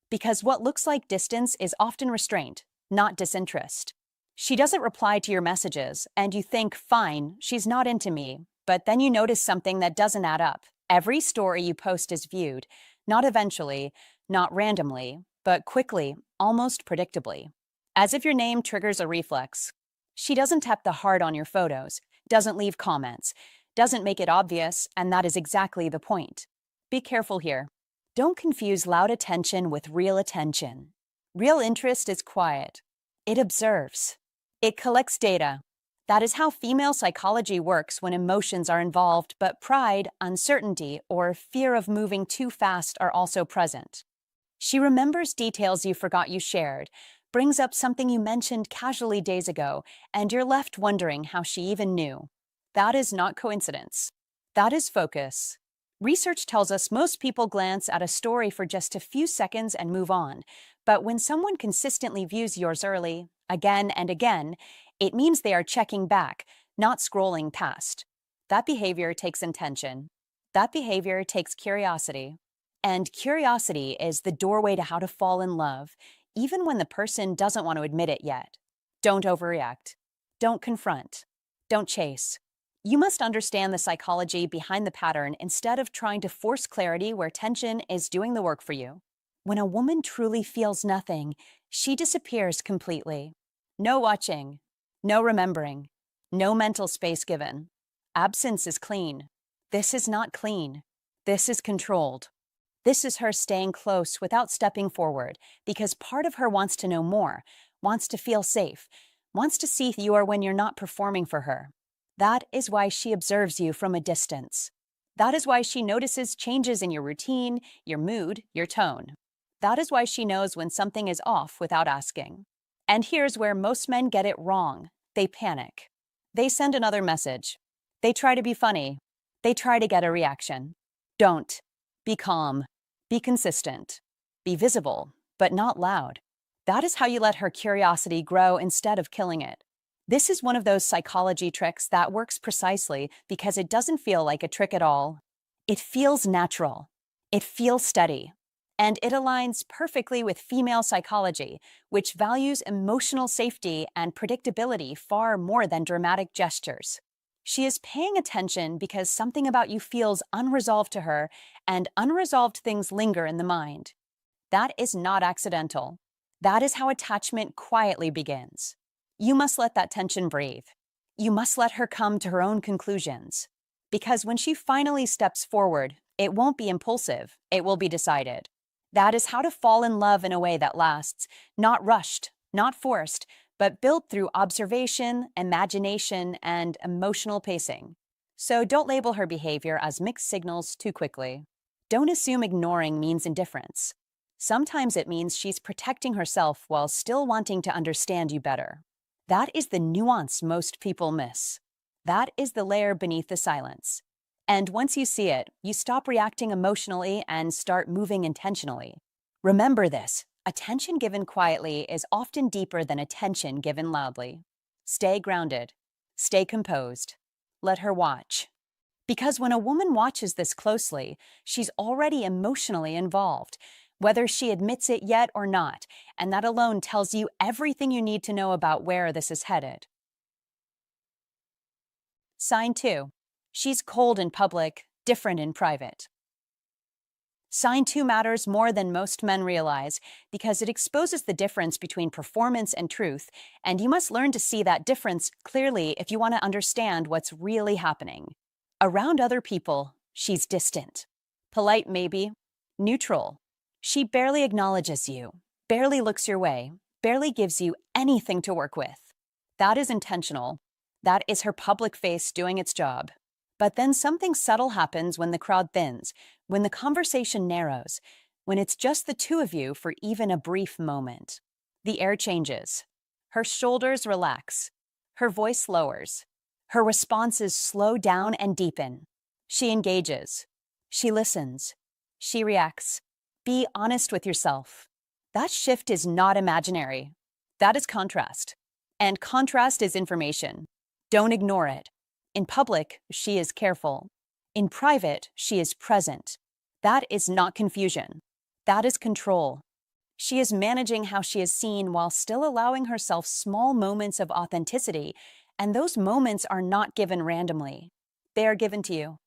Because what looks like distance is often restraint, not disinterest. She doesn't reply to your messages, and you think, fine, she's not into me. But then you notice something that doesn't add up. Every story you post is viewed, not eventually, not randomly, but quickly, almost predictably. As if your name triggers a reflex. She doesn't tap the heart on your photos, doesn't leave comments, doesn't make it obvious, and that is exactly the point. Be careful here. Don't confuse loud attention with real attention. Real interest is quiet. It observes. It collects data. That is how female psychology works when emotions are involved, but pride, uncertainty, or fear of moving too fast are also present. She remembers details you forgot you shared, brings up something you mentioned casually days ago, and you're left wondering how she even knew. That is not coincidence. That is focus. Research tells us most people glance at a story for just a few seconds and move on, but when someone consistently views yours early, again and again, it means they are checking back, not scrolling past. That behavior takes intention. That behavior takes curiosity. And curiosity is the doorway to how to fall in love, even when the person doesn't want to admit it yet. Don't overreact. Don't confront. Don't chase. You must understand the psychology behind the pattern instead of trying to force clarity where tension is doing the work for you. When a woman truly feels nothing, she disappears completely. No watching. No remembering. No mental space given. Absence is clean. This is not clean. This is controlled. This is her staying close without stepping forward, because part of her wants to know more, wants to feel safe, wants to see you are when you're not performing for her. That is why she observes you from a distance. That is why she notices changes in your routine, your mood, your tone. That is why she knows when something is off without asking. And here's where most men get it wrong. They panic. They send another message. They try to be funny. They try to get a reaction. Don't. Be calm. Be consistent. Be visible, but not loud. That is how you let her curiosity grow instead of killing it. This is one of those psychology tricks that works precisely because it doesn't feel like a trick at all. It feels natural. It feels steady. And it aligns perfectly with female psychology, which values emotional safety and predictability far more than dramatic gestures. She is paying attention because something about you feels unresolved to her, and unresolved things linger in the mind. That is not accidental. That is how attachment quietly begins. You must let that tension breathe. You must let her come to her own conclusions. Because when she finally steps forward, it won't be impulsive, it will be decided. That is how to fall in love in a way that lasts, not rushed, not forced, but built through observation, imagination, and emotional pacing. So don't label her behavior as mixed signals too quickly. Don't assume ignoring means indifference. Sometimes it means she's protecting herself while still wanting to understand you better. That is the nuance most people miss. That is the layer beneath the silence. And once you see it, you stop reacting emotionally and start moving intentionally. Remember this: attention given quietly is often deeper than attention given loudly. Stay grounded. Stay composed. Let her watch. Because when a woman watches this closely, she's already emotionally involved, whether she admits it yet or not, and that alone tells you everything you need to know about where this is headed. Sign 2. She's cold in public, different in private. Sign 2 matters more than most men realize because it exposes the difference between performance and truth, and you must learn to see that difference clearly if you want to understand what's really happening. Around other people, she's distant. Polite maybe, neutral. She barely acknowledges you, barely looks your way, barely gives you anything to work with. That is intentional. That is her public face doing its job. But then something subtle happens when the crowd thins, when the conversation narrows, when it's just the two of you for even a brief moment. The air changes. Her shoulders relax. Her voice lowers. Her responses slow down and deepen. She engages. She listens. She reacts. Be honest with yourself. That shift is not imaginary. That is contrast. And contrast is information. Don't ignore it. In public, she is careful. In private, she is present. That is not confusion. That is control. She is managing how she is seen while still allowing herself small moments of authenticity, and those moments are not given randomly. They are given to you.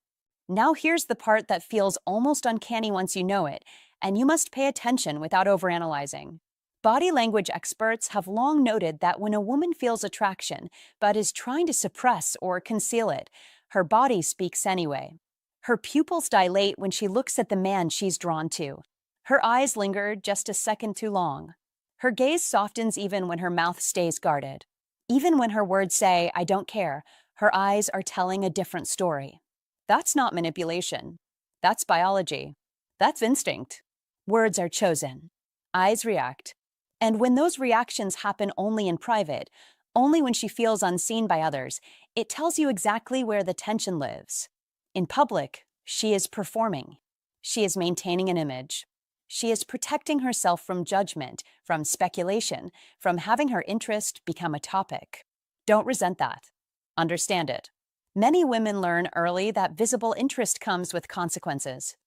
Now here's the part that feels almost uncanny once you know it, and you must pay attention without overanalyzing. Body language experts have long noted that when a woman feels attraction but is trying to suppress or conceal it, her body speaks anyway. Her pupils dilate when she looks at the man she's drawn to. Her eyes linger just a second too long. Her gaze softens even when her mouth stays guarded. Even when her words say, "I don't care," her eyes are telling a different story. That's not manipulation. That's biology. That's instinct. Words are chosen. Eyes react. And when those reactions happen only in private, only when she feels unseen by others, it tells you exactly where the tension lives. In public, she is performing. She is maintaining an image. She is protecting herself from judgment, from speculation, from having her interest become a topic. Don't resent that. Understand it. Many women learn early that visible interest comes with consequences.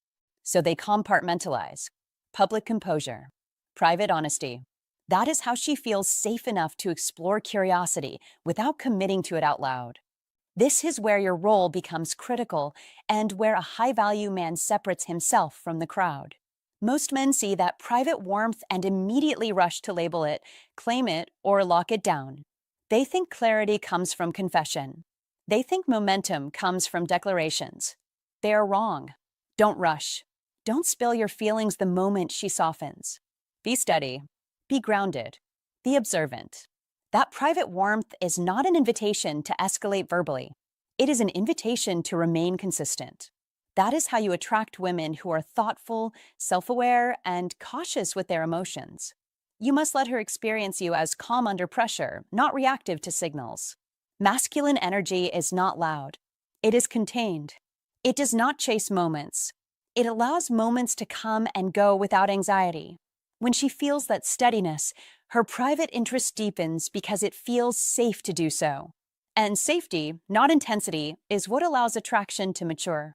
So they compartmentalize. Public composure. Private honesty. That is how she feels safe enough to explore curiosity without committing to it out loud. This is where your role becomes critical and where a high-value man separates himself from the crowd. Most men see that private warmth and immediately rush to label it, claim it, or lock it down. They think clarity comes from confession. They think momentum comes from declarations. They are wrong. Don't rush. Don't spill your feelings the moment she softens. Be steady. Be grounded. Be observant. That private warmth is not an invitation to escalate verbally. It is an invitation to remain consistent. That is how you attract women who are thoughtful, self-aware, and cautious with their emotions. You must let her experience you as calm under pressure, not reactive to signals. Masculine energy is not loud. It is contained. It does not chase moments. It allows moments to come and go without anxiety. When she feels that steadiness, her private interest deepens because it feels safe to do so. And safety, not intensity, is what allows attraction to mature.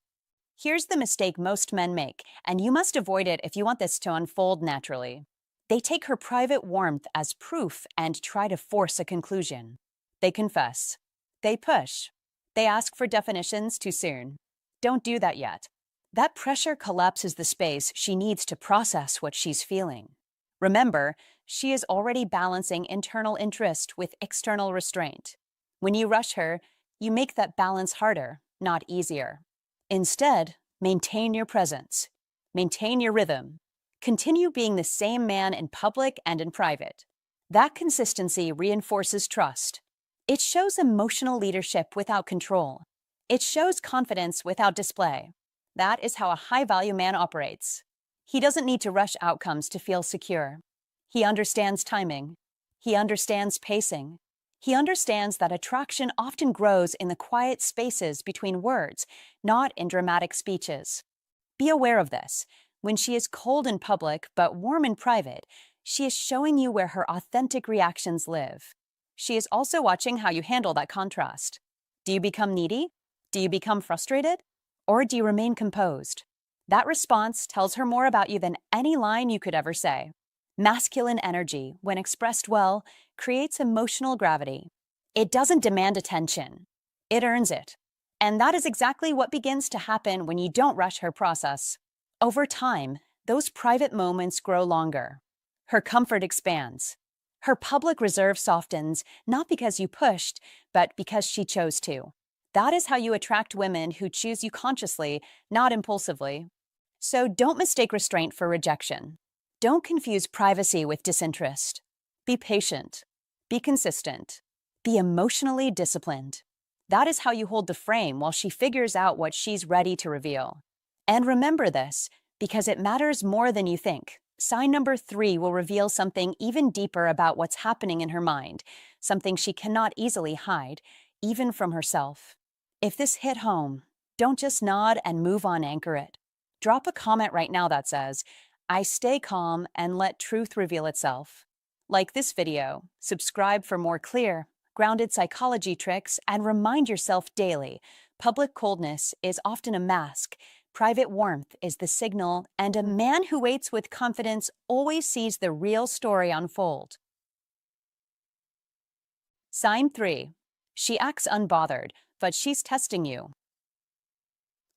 Here's the mistake most men make, and you must avoid it if you want this to unfold naturally. They take her private warmth as proof and try to force a conclusion. They confess. They push. They ask for definitions too soon. Don't do that yet. That pressure collapses the space she needs to process what she's feeling. Remember, she is already balancing internal interest with external restraint. When you rush her, you make that balance harder, not easier. Instead, maintain your presence. Maintain your rhythm. Continue being the same man in public and in private. That consistency reinforces trust. It shows emotional leadership without control. It shows confidence without display. That is how a high-value man operates. He doesn't need to rush outcomes to feel secure. He understands timing. He understands pacing. He understands that attraction often grows in the quiet spaces between words, not in dramatic speeches. Be aware of this. When she is cold in public but warm in private, she is showing you where her authentic reactions live. She is also watching how you handle that contrast. Do you become needy? Do you become frustrated? Or do you remain composed? That response tells her more about you than any line you could ever say. Masculine energy, when expressed well, creates emotional gravity. It doesn't demand attention. It earns it. And that is exactly what begins to happen when you don't rush her process. Over time, those private moments grow longer. Her comfort expands. Her public reserve softens, not because you pushed, but because she chose to. That is how you attract women who choose you consciously, not impulsively. So don't mistake restraint for rejection. Don't confuse privacy with disinterest. Be patient. Be consistent. Be emotionally disciplined. That is how you hold the frame while she figures out what she's ready to reveal. And remember this, because it matters more than you think. Sign number 3 will reveal something even deeper about what's happening in her mind, something she cannot easily hide, even from herself. If this hit home, don't just nod and move on, anchor it. Drop a comment right now that says, I stay calm and let truth reveal itself. Like this video, subscribe for more clear, grounded psychology tricks, and remind yourself daily, public coldness is often a mask, private warmth is the signal, and a man who waits with confidence always sees the real story unfold. Sign 3. She acts unbothered, but she's testing you.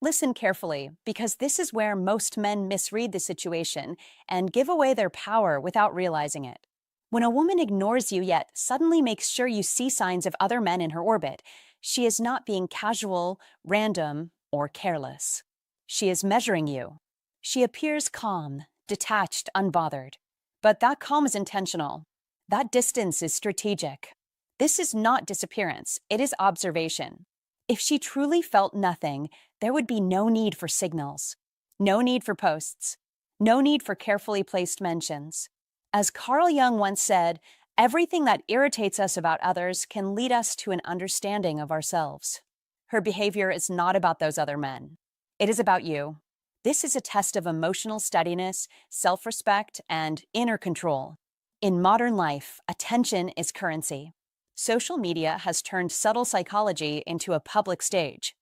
Listen carefully, because this is where most men misread the situation and give away their power without realizing it. When a woman ignores you yet suddenly makes sure you see signs of other men in her orbit, she is not being casual, random, or careless. She is measuring you. She appears calm, detached, unbothered. But that calm is intentional. That distance is strategic. This is not disappearance, it is observation. If she truly felt nothing, there would be no need for signals, no need for posts, no need for carefully placed mentions. As Carl Jung once said, everything that irritates us about others can lead us to an understanding of ourselves. Her behavior is not about those other men. It is about you. This is a test of emotional steadiness, self-respect, and inner control. In modern life, attention is currency. Social media has turned subtle psychology into a public stage.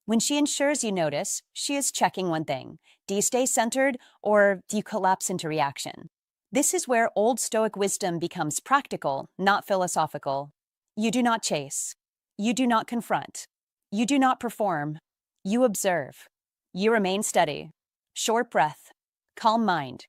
When she ensures you notice, she is checking one thing. Do you stay centered, or do you collapse into reaction? This is where Old Stoic wisdom becomes practical, not philosophical. You do not chase. You do not confront. You do not perform. You observe. You remain steady. Short breath. Calm mind.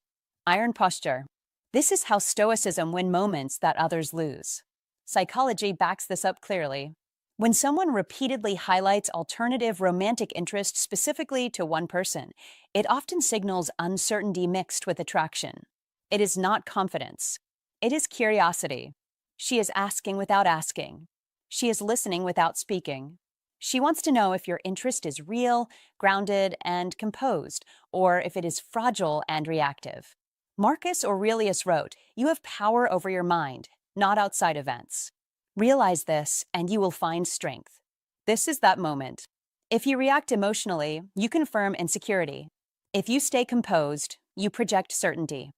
Iron posture. This is how Stoicism wins moments that others lose. Psychology backs this up clearly. When someone repeatedly highlights alternative romantic interest specifically to one person, it often signals uncertainty mixed with attraction. It is not confidence. It is curiosity. She is asking without asking. She is listening without speaking. She wants to know if your interest is real, grounded, and composed, or if it is fragile and reactive. Marcus Aurelius wrote, "You have power over your mind, not outside events." Realize this, and you will find strength. This is that moment. If you react emotionally, you confirm insecurity. If you stay composed, you project certainty.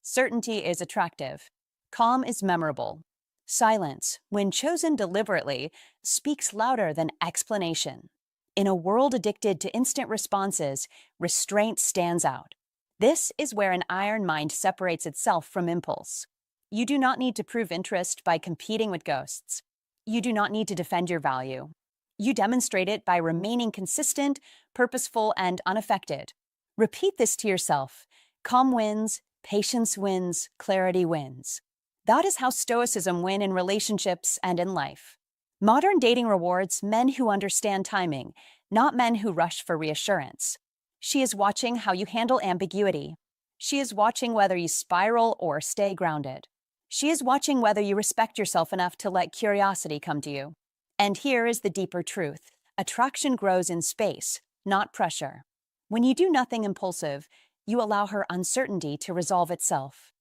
Certainty is attractive. Calm is memorable. Silence, when chosen deliberately, speaks louder than explanation. In a world addicted to instant responses, restraint stands out. This is where an iron mind separates itself from impulse. You do not need to prove interest by competing with ghosts. You do not need to defend your value. You demonstrate it by remaining consistent, purposeful, and unaffected. Repeat this to yourself. Calm wins, Patience wins, clarity wins. That is how Stoicism wins in relationships and in life. Modern dating rewards men who understand timing, not men who rush for reassurance. She is watching how you handle ambiguity. She is watching whether you spiral or stay grounded. She is watching whether you respect yourself enough to let curiosity come to you. And here is the deeper truth. Attraction grows in space, not pressure. When you do nothing impulsive, you allow her uncertainty to resolve itself.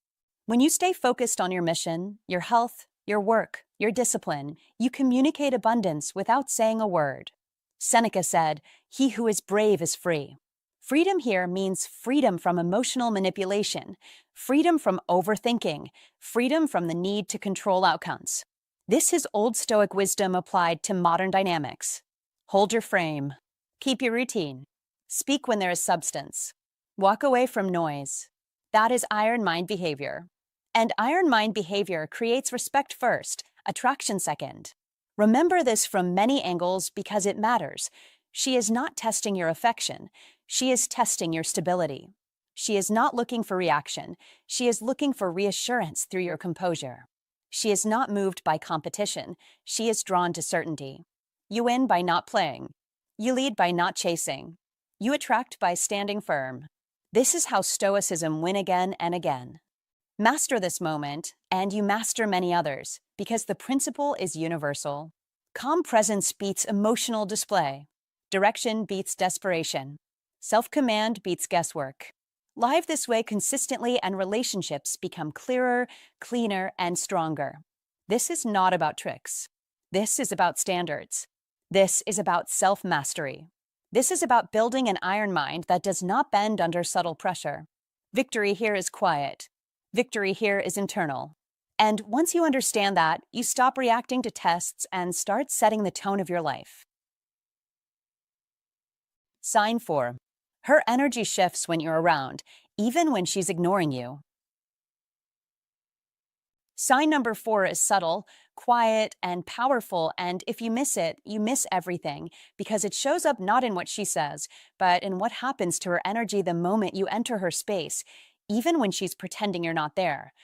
When you stay focused on your mission, your health, your work, your discipline, you communicate abundance without saying a word. Seneca said, "He who is brave is free." Freedom here means freedom from emotional manipulation, freedom from overthinking, freedom from the need to control outcomes. This is Old Stoic wisdom applied to modern dynamics. Hold your frame. Keep your routine. Speak when there is substance. Walk away from noise. That is iron mind behavior. And iron mind behavior creates respect first, attraction second. Remember this from many angles because it matters. She is not testing your affection. She is testing your stability. She is not looking for reaction. She is looking for reassurance through your composure. She is not moved by competition. She is drawn to certainty. You win by not playing. You lead by not chasing. You attract by standing firm. This is how Stoicism wins again and again. Master this moment, and you master many others, because the principle is universal. Calm presence beats emotional display. Direction beats desperation. Self-command beats guesswork. Live this way consistently and relationships become clearer, cleaner, and stronger. This is not about tricks. This is about standards. This is about self-mastery. This is about building an iron mind that does not bend under subtle pressure. Victory here is quiet. Victory here is internal. And once you understand that, you stop reacting to tests and start setting the tone of your life. Sign 4. Her energy shifts when you're around, even when she's ignoring you. Sign number 4 is subtle, quiet, and powerful, and if you miss it, you miss everything, because it shows up not in what she says, but in what happens to her energy the moment you enter her space, even when she's pretending you're not there.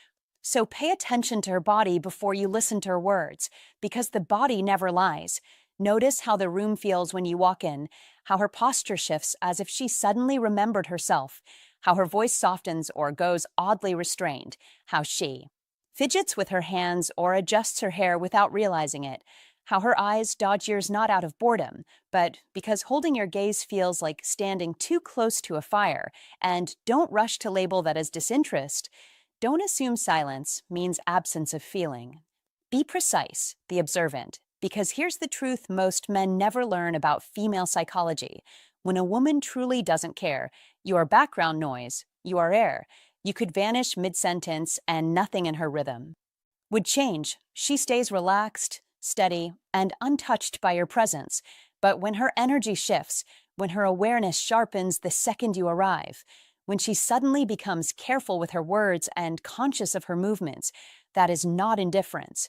So pay attention to her body before you listen to her words, because the body never lies. Notice how the room feels when you walk in, how her posture shifts as if she suddenly remembered herself, how her voice softens or goes oddly restrained, how she fidgets with her hands or adjusts her hair without realizing it, how her eyes dodge yours not out of boredom, but because holding your gaze feels like standing too close to a fire, and don't rush to label that as disinterest. Don't assume silence means absence of feeling. Be precise, be observant, because here's the truth most men never learn about female psychology. When a woman truly doesn't care, you are background noise, you are air. You could vanish mid-sentence and nothing in her rhythm would change. She stays relaxed, steady, and untouched by your presence. But when her energy shifts, when her awareness sharpens the second you arrive, when she suddenly becomes careful with her words and conscious of her movements, that is not indifference.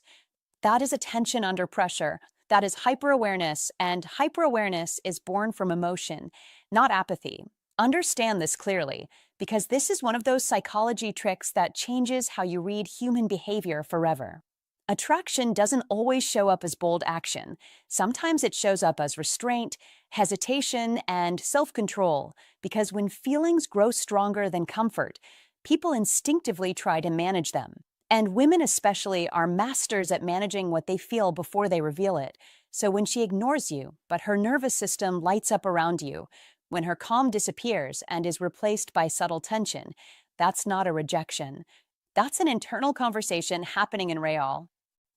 That is attention under pressure. That is hyper-awareness, and hyper-awareness is born from emotion, not apathy. Understand this clearly, because this is one of those psychology tricks that changes how you read human behavior forever. Attraction doesn't always show up as bold action. Sometimes it shows up as restraint, hesitation, and self-control, because when feelings grow stronger than comfort, people instinctively try to manage them. And women especially are masters at managing what they feel before they reveal it. So when she ignores you, but her nervous system lights up around you, when her calm disappears and is replaced by subtle tension, that's not a rejection. That's an internal conversation happening in real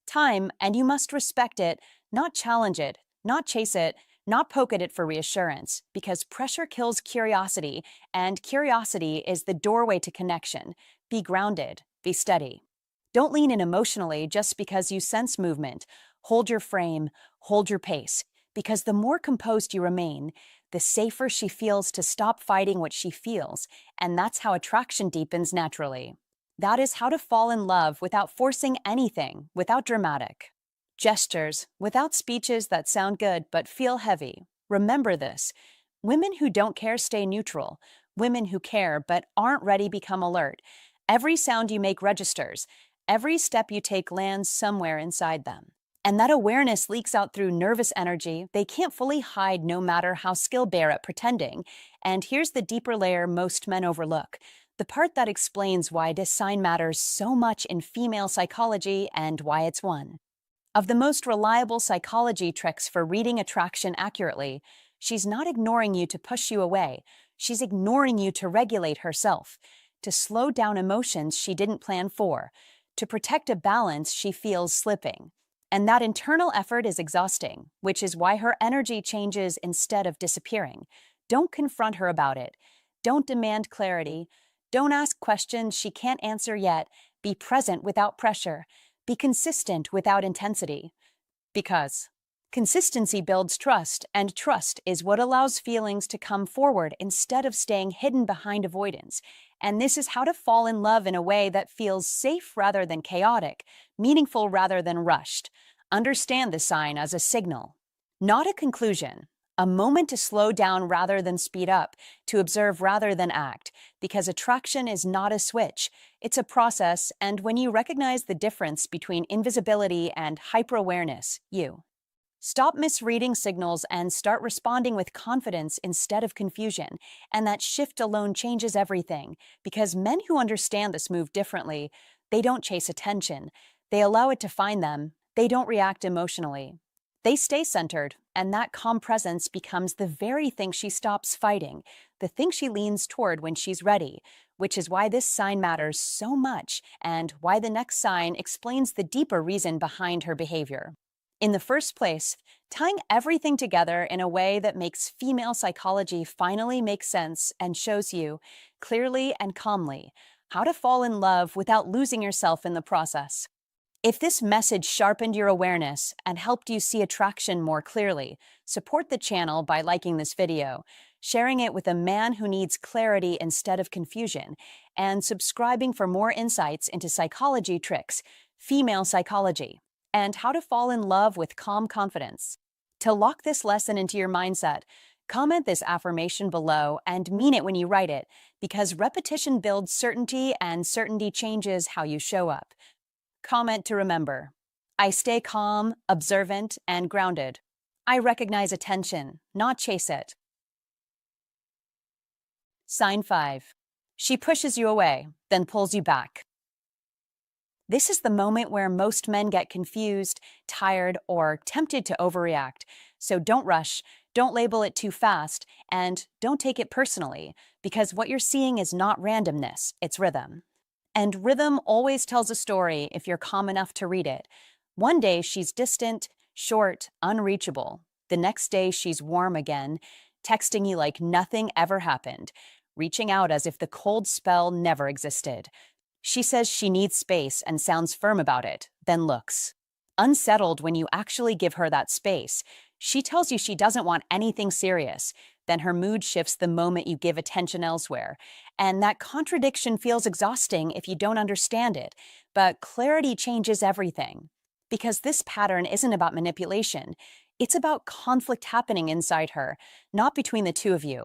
time, and you must respect it, not challenge it, not chase it, not poke at it for reassurance, because pressure kills curiosity, and curiosity is the doorway to connection. Be grounded, be steady. Don't lean in emotionally just because you sense movement. Hold your frame, hold your pace, because the more composed you remain, the safer she feels to stop fighting what she feels, and that's how attraction deepens naturally. That is how to fall in love without forcing anything, without dramatic gestures, without speeches that sound good but feel heavy. Remember this. Women who don't care stay neutral. Women who care but aren't ready become alert. Every sound you make registers. Every step you take lands somewhere inside them. And that awareness leaks out through nervous energy they can't fully hide no matter how skilled they are at pretending. And here's the deeper layer most men overlook, the part that explains why this sign matters so much in female psychology and why it's one of the most reliable psychology tricks for reading attraction accurately. She's not ignoring you to push you away. She's ignoring you to regulate herself, to slow down emotions she didn't plan for, to protect a balance she feels slipping. And that internal effort is exhausting, which is why her energy changes instead of disappearing. Don't confront her about it. Don't demand clarity. Don't ask questions she can't answer yet. Be present without pressure. Be consistent without intensity. Because consistency builds trust, and trust is what allows feelings to come forward instead of staying hidden behind avoidance. And this is how to fall in love in a way that feels safe rather than chaotic, meaningful rather than rushed. Understand the sign as a signal, not a conclusion, a moment to slow down rather than speed up, to observe rather than act, because attraction is not a switch, it's a process, and when you recognize the difference between invisibility and hyper-awareness, you stop misreading signals and start responding with confidence instead of confusion. And that shift alone changes everything, because men who understand this move differently, they don't chase attention. They allow it to find them. They don't react emotionally. They stay centered, and that calm presence becomes the very thing she stops fighting, the thing she leans toward when she's ready, which is why this sign matters so much and why the next sign explains the deeper reason behind her behavior. In the first place, tying everything together in a way that makes female psychology finally make sense and shows you, clearly and calmly, how to fall in love without losing yourself in the process. If this message sharpened your awareness and helped you see attraction more clearly, support the channel by liking this video, sharing it with a man who needs clarity instead of confusion, and subscribing for more insights into psychology tricks, female psychology, and how to fall in love with calm confidence. To lock this lesson into your mindset, comment this affirmation below and mean it when you write it, because repetition builds certainty and certainty changes how you show up. Comment to remember. I stay calm, observant, and grounded. I recognize attention, not chase it. Sign 5. She pushes you away, then pulls you back. This is the moment where most men get confused, tired, or tempted to overreact. So don't rush, don't label it too fast, and don't take it personally, because what you're seeing is not randomness, it's rhythm. And rhythm always tells a story if you're calm enough to read it. One day she's distant, short, unreachable. The next day she's warm again, texting you like nothing ever happened, reaching out as if the cold spell never existed. She says she needs space and sounds firm about it, then looks unsettled when you actually give her that space. She tells you she doesn't want anything serious, then her mood shifts the moment you give attention elsewhere. And that contradiction feels exhausting if you don't understand it, but clarity changes everything. Because this pattern isn't about manipulation, it's about conflict happening inside her, not between the two of you.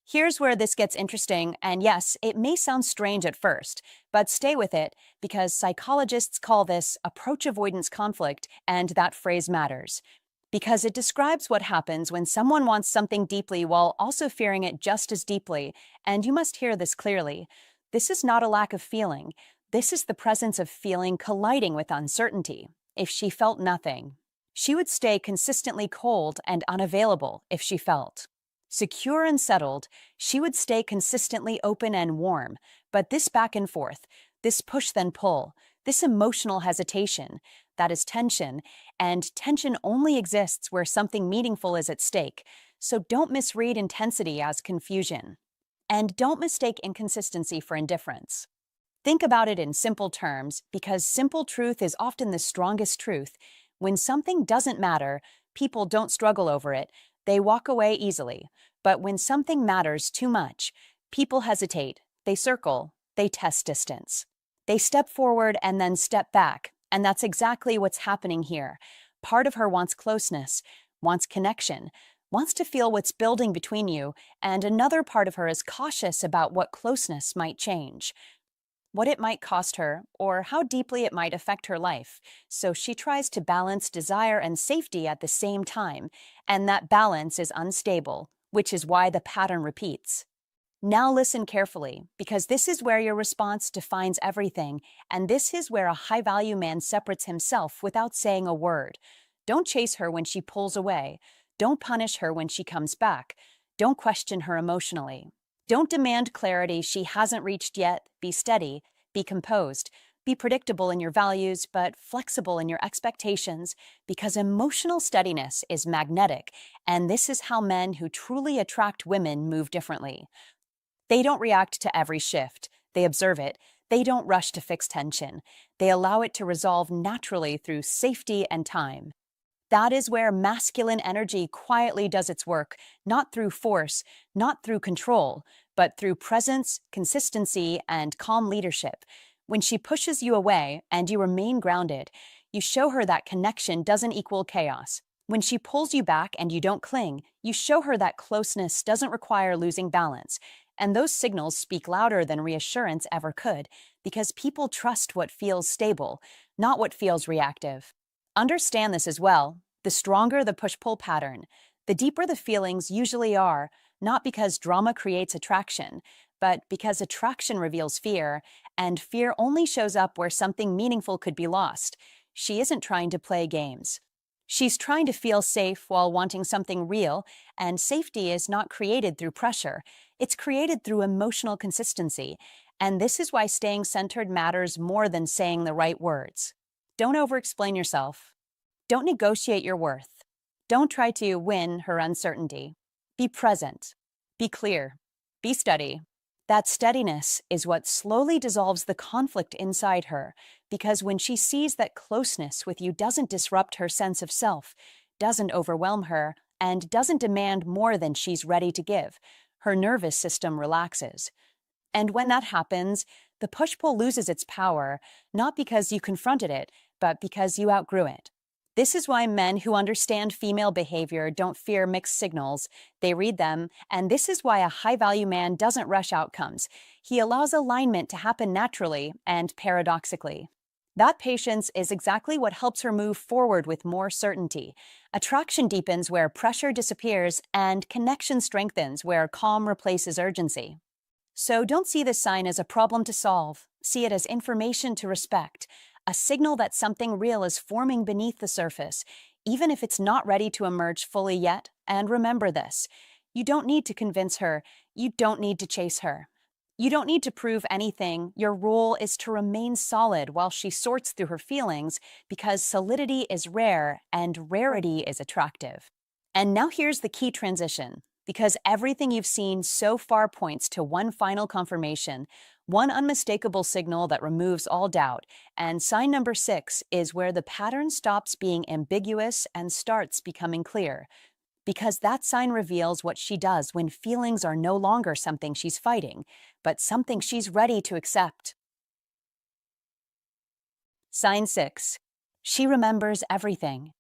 Here's where this gets interesting, and yes, it may sound strange at first, but stay with it, because psychologists call this approach avoidance conflict, and that phrase matters. Because it describes what happens when someone wants something deeply while also fearing it just as deeply, and you must hear this clearly. This is not a lack of feeling. This is the presence of feeling colliding with uncertainty. If she felt nothing, she would stay consistently cold and unavailable. If she felt secure and settled, she would stay consistently open and warm. But this back and forth, this push then pull, this emotional hesitation, that is tension, and tension only exists where something meaningful is at stake. So don't misread intensity as confusion. And don't mistake inconsistency for indifference. Think about it in simple terms, because simple truth is often the strongest truth. When something doesn't matter, people don't struggle over it. They walk away easily. But when something matters too much, people hesitate, they circle, they test distance. They step forward and then step back, and that's exactly what's happening here. Part of her wants closeness, wants connection, wants to feel what's building between you, and another part of her is cautious about what closeness might change. what it might cost her, or how deeply it might affect her life. So she tries to balance desire and safety at the same time, and that balance is unstable, which is why the pattern repeats. Now listen carefully, because this is where your response defines everything, and this is where a high-value man separates himself without saying a word. Don't chase her when she pulls away. Don't punish her when she comes back. Don't question her emotionally. Don't demand clarity she hasn't reached yet. Be steady, be composed, be predictable in your values, but flexible in your expectations, because emotional steadiness is magnetic, and this is how men who truly attract women move differently. They don't react to every shift. They observe it. They don't rush to fix tension. They allow it to resolve naturally through safety and time. That is where masculine energy quietly does its work, not through force, not through control, but through presence, consistency, and calm leadership. When she pushes you away and you remain grounded, you show her that connection doesn't equal chaos. When she pulls you back and you don't cling, you show her that closeness doesn't require losing balance. And those signals speak louder than reassurance ever could, because people trust what feels stable, not what feels reactive. Understand this as well. The stronger the push-pull pattern, the deeper the feelings usually are, not because drama creates attraction, but because attraction reveals fear, and fear only shows up where something meaningful could be lost. She isn't trying to play games. She's trying to feel safe while wanting something real, and safety is not created through pressure. It's created through emotional consistency, and this is why staying centered matters more than saying the right words. Don't over-explain yourself. Don't negotiate your worth. Don't try to win her uncertainty. Be present. Be clear. Be steady. That steadiness is what slowly dissolves the conflict inside her, because when she sees that closeness with you doesn't disrupt her sense of self, doesn't overwhelm her, and doesn't demand more than she's ready to give, her nervous system relaxes. And when that happens, the push-pull loses its power, not because you confronted it, but because you outgrew it. This is why men who understand female behavior don't fear mixed signals. They read them, and this is why a high-value man doesn't rush outcomes. He allows alignment to happen naturally and paradoxically. That patience is exactly what helps her move forward with more certainty. Attraction deepens where pressure disappears, and connection strengthens where calm replaces urgency. So don't see this sign as a problem to solve. See it as information to respect, a signal that something real is forming beneath the surface, even if it's not ready to emerge fully yet. And remember this: you don't need to convince her. You don't need to chase her. You don't need to prove anything. Your role is to remain solid while she sorts through her feelings, because solidity is rare and rarity is attractive. And now here's the key transition, because everything you've seen so far points to one final confirmation, one unmistakable signal that removes all doubt. And sign number 6 is where the pattern stops being ambiguous and starts becoming clear, because that sign reveals what she does when feelings are no longer something she's fighting, but something she's ready to accept. Sign 6. She remembers everything.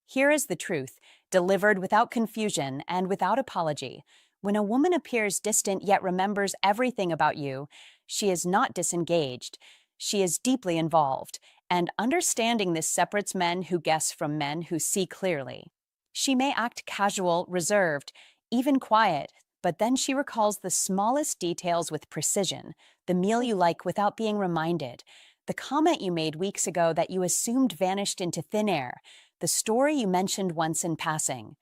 Here is the truth, delivered without confusion and without apology. When a woman appears distant yet remembers everything about you, she is not disengaged. She is deeply involved, and understanding this separates men who guess from men who see clearly. She may act casual, reserved, even quiet, but then she recalls the smallest details with precision, the meal you like without being reminded, the comment you made weeks ago that you assumed vanished into thin air, the story you mentioned once in passing,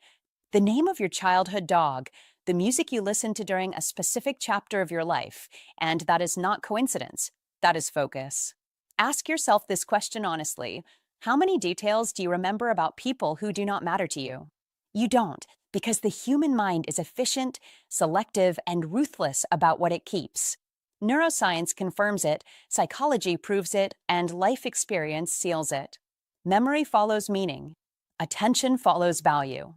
the name of your childhood dog, the music you listened to during a specific chapter of your life. And that is not coincidence. That is focus. Ask yourself this question honestly: how many details do you remember about people who do not matter to you? You don't, because the human mind is efficient, selective, and ruthless about what it keeps. Neuroscience confirms it, psychology proves it, and life experience seals it. Memory follows meaning. Attention follows value.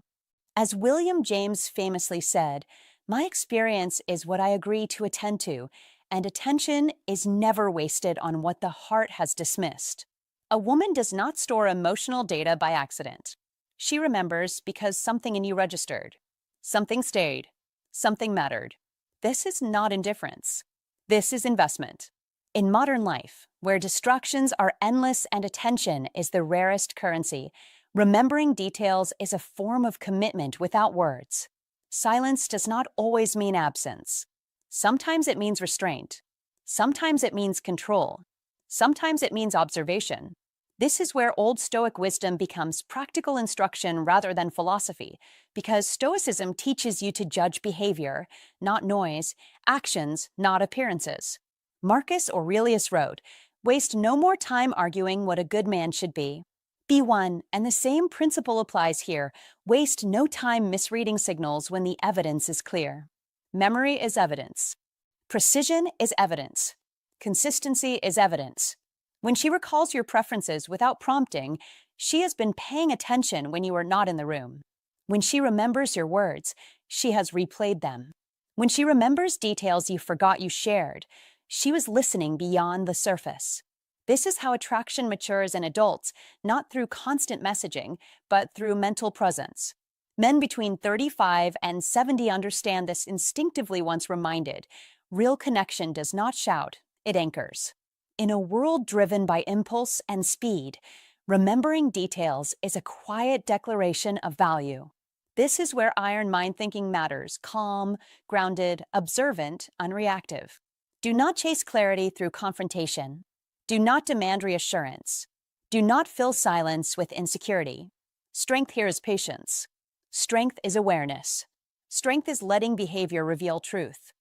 As William James famously said, "My experience is what I agree to attend to, and attention is never wasted on what the heart has dismissed." A woman does not store emotional data by accident. She remembers because something in you registered. Something stayed. Something mattered. This is not indifference. This is investment. In modern life, where distractions are endless and attention is the rarest currency, remembering details is a form of commitment without words. Silence does not always mean absence. Sometimes it means restraint. Sometimes it means control. Sometimes it means observation. This is where Old Stoic wisdom becomes practical instruction rather than philosophy, because Stoicism teaches you to judge behavior, not noise, actions, not appearances. Marcus Aurelius wrote, "Waste no more time arguing what a good man should be. Be one, and the same principle applies here. Waste no time misreading signals when the evidence is clear." Memory is evidence. Precision is evidence. Consistency is evidence. When she recalls your preferences without prompting, she has been paying attention when you are not in the room. When she remembers your words, she has replayed them. When she remembers details you forgot you shared, she was listening beyond the surface. This is how attraction matures in adults, not through constant messaging, but through mental presence. Men between 35 and 70 understand this instinctively once reminded. Real connection does not shout, it anchors. In a world driven by impulse and speed, remembering details is a quiet declaration of value. This is where iron mind thinking matters: calm, grounded, observant, unreactive. Do not chase clarity through confrontation. Do not demand reassurance. Do not fill silence with insecurity. Strength here is patience. Strength is awareness. Strength is letting behavior reveal truth.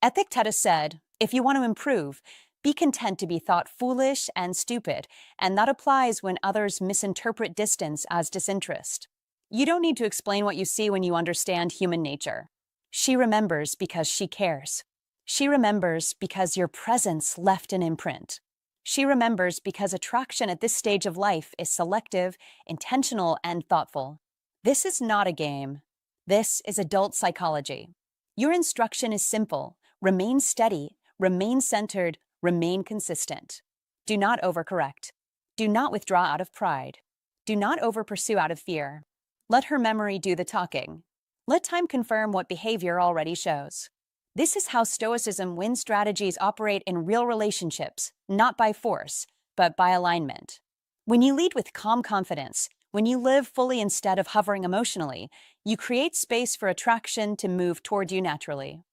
Epictetus said, "If you want to improve, be content to be thought foolish and stupid," and that applies when others misinterpret distance as disinterest. You don't need to explain what you see when you understand human nature. She remembers because she cares. She remembers because your presence left an imprint. She remembers because attraction at this stage of life is selective, intentional, and thoughtful. This is not a game. This is adult psychology. Your instruction is simple: remain steady, remain centered, remain consistent. Do not overcorrect. Do not withdraw out of pride. Do not overpursue out of fear. Let her memory do the talking. Let time confirm what behavior already shows. This is how Stoicism wins strategies operate in real relationships, not by force, but by alignment. When you lead with calm confidence, when you live fully instead of hovering emotionally, you create space for attraction to move toward you naturally.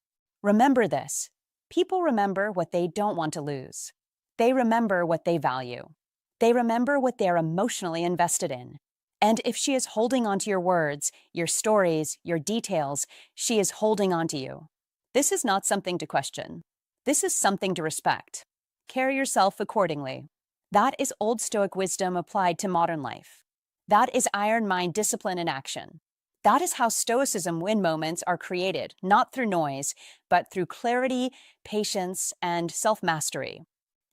Remember this. People remember what they don't want to lose. They remember what they value. They remember what they're emotionally invested in. And if she is holding onto your words, your stories, your details, she is holding onto you. This is not something to question. This is something to respect. Carry yourself accordingly. That is Old Stoic wisdom applied to modern life. That is iron mind discipline in action. That is how Stoicism win moments are created, not through noise, but through clarity, patience, and self-mastery.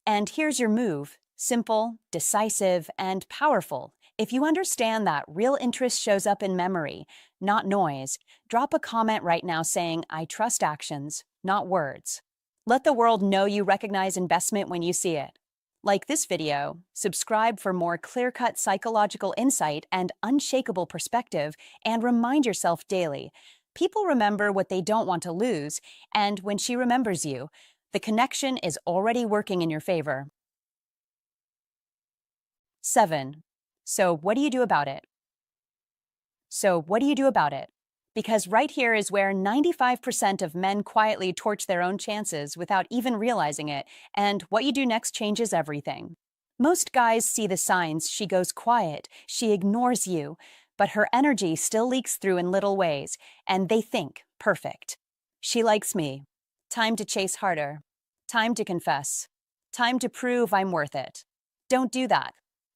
And here's your move: simple, decisive, and powerful. If you understand that real interest shows up in memory, not noise, drop a comment right now saying, "I trust actions, not words." Let the world know you recognize investment when you see it. Like this video, subscribe for more clear-cut psychological insight and unshakable perspective, and remind yourself daily: people remember what they don't want to lose, and when she remembers you, the connection is already working in your favor. 7. So what do you do about it? Because right here is where 95% of men quietly torch their own chances without even realizing it, and what you do next changes everything. Most guys see the signs: she goes quiet, she ignores you, but her energy still leaks through in little ways, and they think, perfect. She likes me. Time to chase harder. Time to confess. Time to prove I'm worth it. Don't do that.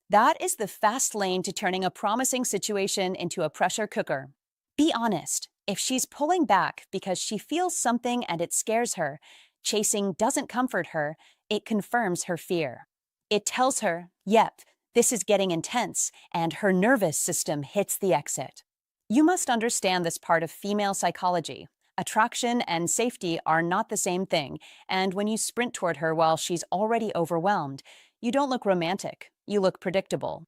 That is the fast lane to turning a promising situation into a pressure cooker. Be honest. If she's pulling back because she feels something and it scares her, chasing doesn't comfort her, it confirms her fear. It tells her, yep, this is getting intense, and her nervous system hits the exit. You must understand this part of female psychology. Attraction and safety are not the same thing, and when you sprint toward her while she's already overwhelmed, you don't look romantic, you look predictable.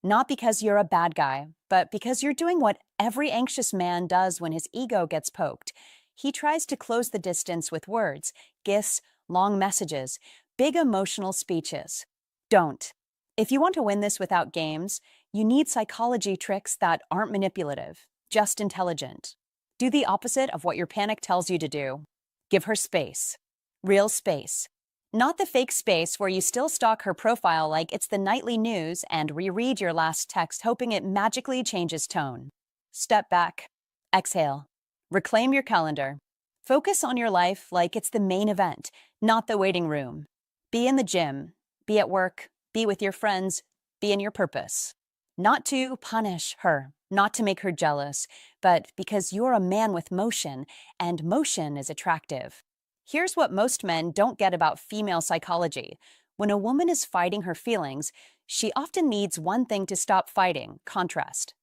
Not because you're a bad guy, but because you're doing what every anxious man does when his ego gets poked. He tries to close the distance with words, gifts, long messages, big emotional speeches. Don't. If you want to win this without games, you need psychology tricks that aren't manipulative, just intelligent. Do the opposite of what your panic tells you to do. Give her space. Real space. Not the fake space where you still stalk her profile like it's the nightly news and reread your last text hoping it magically changes tone. Step back. Exhale. Reclaim your calendar. Focus on your life like it's the main event, not the waiting room. Be in the gym. Be at work. Be with your friends. Be in your purpose. Not to punish her, not to make her jealous, but because you're a man with motion, and motion is attractive. Here's what most men don't get about female psychology. When a woman is fighting her feelings, she often needs one thing to stop fighting: contrast.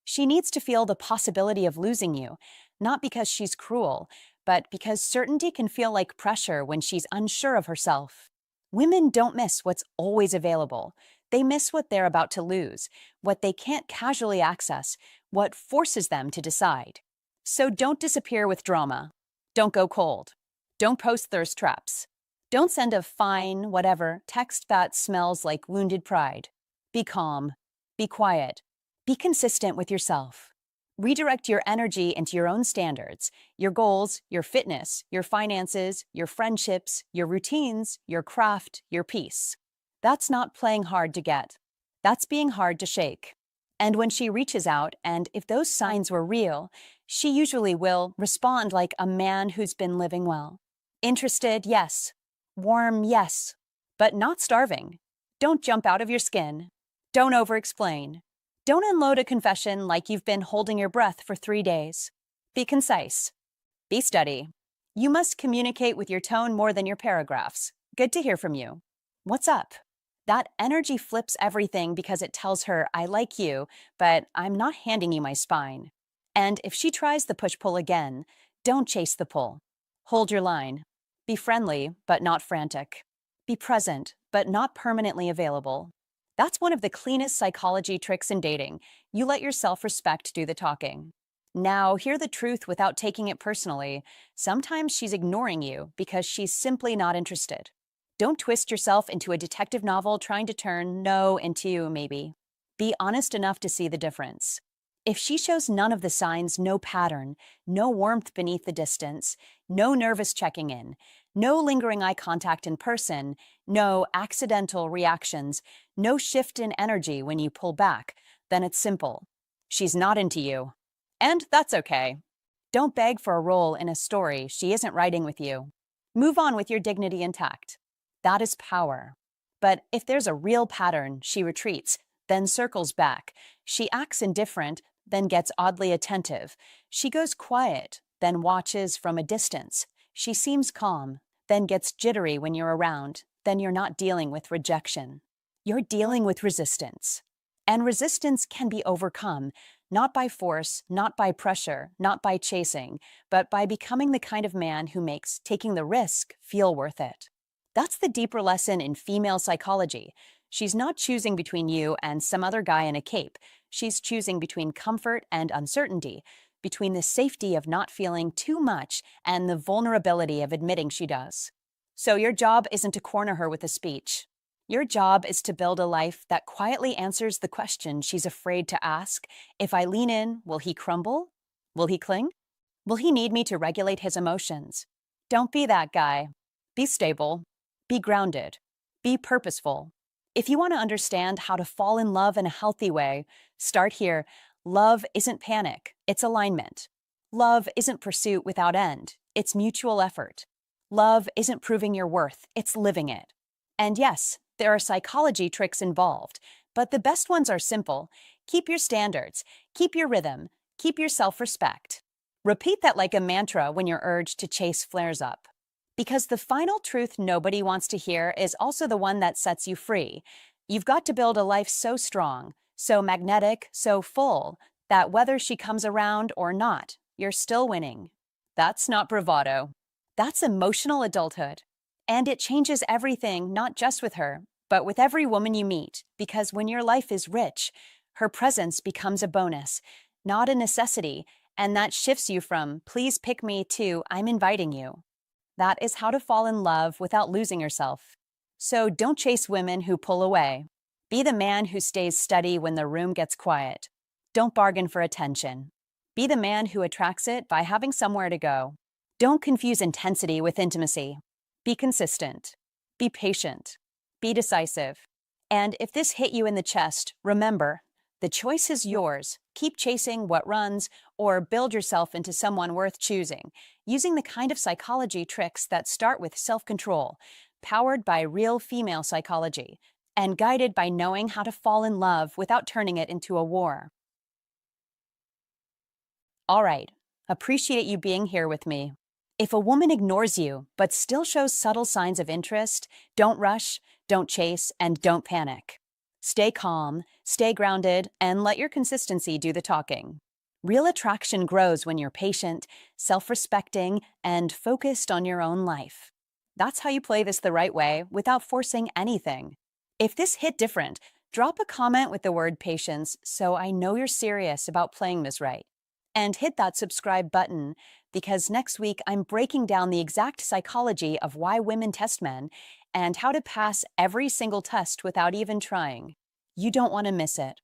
She needs to feel the possibility of losing you, not because she's cruel, but because certainty can feel like pressure when she's unsure of herself. Women don't miss what's always available. They miss what they're about to lose, what they can't casually access, what forces them to decide. So don't disappear with drama. Don't go cold. Don't post thirst traps. Don't send a fine, whatever, text that smells like wounded pride. Be calm. Be quiet. Be consistent with yourself. Redirect your energy into your own standards, your goals, your fitness, your finances, your friendships, your routines, your craft, your peace. That's not playing hard to get. That's being hard to shake. And when she reaches out, and if those signs were real, she usually will respond like a man who's been living well. Interested, yes. Warm, yes. But not starving. Don't jump out of your skin. Don't over-explain. Don't unload a confession like you've been holding your breath for 3 days. Be concise. Be steady. You must communicate with your tone more than your paragraphs. Good to hear from you. What's up? That energy flips everything because it tells her, I like you, but I'm not handing you my spine. And if she tries the push-pull again, don't chase the pull. Hold your line. Be friendly, but not frantic. Be present, but not permanently available. That's one of the cleanest psychology tricks in dating. You let your self-respect do the talking. Now, hear the truth without taking it personally. Sometimes she's ignoring you because she's simply not interested. Don't twist yourself into a detective novel trying to turn no into maybe. Be honest enough to see the difference. If she shows none of the signs, no pattern, no warmth beneath the distance, no nervous checking in, no lingering eye contact in person, no accidental reactions, no shift in energy when you pull back, then it's simple. She's not into you. And that's okay. Don't beg for a role in a story she isn't writing with you. Move on with your dignity intact. That is power. But if there's a real pattern, she retreats, then circles back. She acts indifferent, then gets oddly attentive. She goes quiet, then watches from a distance. She seems calm, then gets jittery when you're around. Then you're not dealing with rejection. You're dealing with resistance. And resistance can be overcome, not by force, not by pressure, not by chasing, but by becoming the kind of man who makes taking the risk feel worth it. That's the deeper lesson in female psychology. She's not choosing between you and some other guy in a cape. She's choosing between comfort and uncertainty, between the safety of not feeling too much and the vulnerability of admitting she does. So your job isn't to corner her with a speech. Your job is to build a life that quietly answers the question she's afraid to ask. If I lean in, will he crumble? Will he cling? Will he need me to regulate his emotions? Don't be that guy. Be stable. Be grounded. Be purposeful. If you want to understand how to fall in love in a healthy way, start here. Love isn't panic, it's alignment. Love isn't pursuit without end, it's mutual effort. Love isn't proving your worth, it's living it. And yes, there are psychology tricks involved, but the best ones are simple. Keep your standards, keep your rhythm, keep your self-respect. Repeat that like a mantra when your urge to chase flares up. Because the final truth nobody wants to hear is also the one that sets you free. You've got to build a life so strong, so magnetic, so full, that whether she comes around or not, you're still winning. That's not bravado. That's emotional adulthood. And it changes everything, not just with her, but with every woman you meet, because when your life is rich, her presence becomes a bonus, not a necessity, and that shifts you from, please pick me, to, I'm inviting you. That is how to fall in love without losing yourself. So don't chase women who pull away. Be the man who stays steady when the room gets quiet. Don't bargain for attention. Be the man who attracts it by having somewhere to go. Don't confuse intensity with intimacy. Be consistent. Be patient. Be decisive. And if this hit you in the chest, remember, the choice is yours. Keep chasing what runs, or build yourself into someone worth choosing, using the kind of psychology tricks that start with self-control, powered by real female psychology, and guided by knowing how to fall in love without turning it into a war. All right, appreciate you being here with me. If a woman ignores you, but still shows subtle signs of interest, don't rush, don't chase, and don't panic. Stay calm, stay grounded, and let your consistency do the talking. Real attraction grows when you're patient, self-respecting, and focused on your own life. That's how you play this the right way without forcing anything. If this hit different, drop a comment with the word patience so I know you're serious about playing this right. And hit that subscribe button, because next week I'm breaking down the exact psychology of why women test men and how to pass every single test without even trying. You don't want to miss it.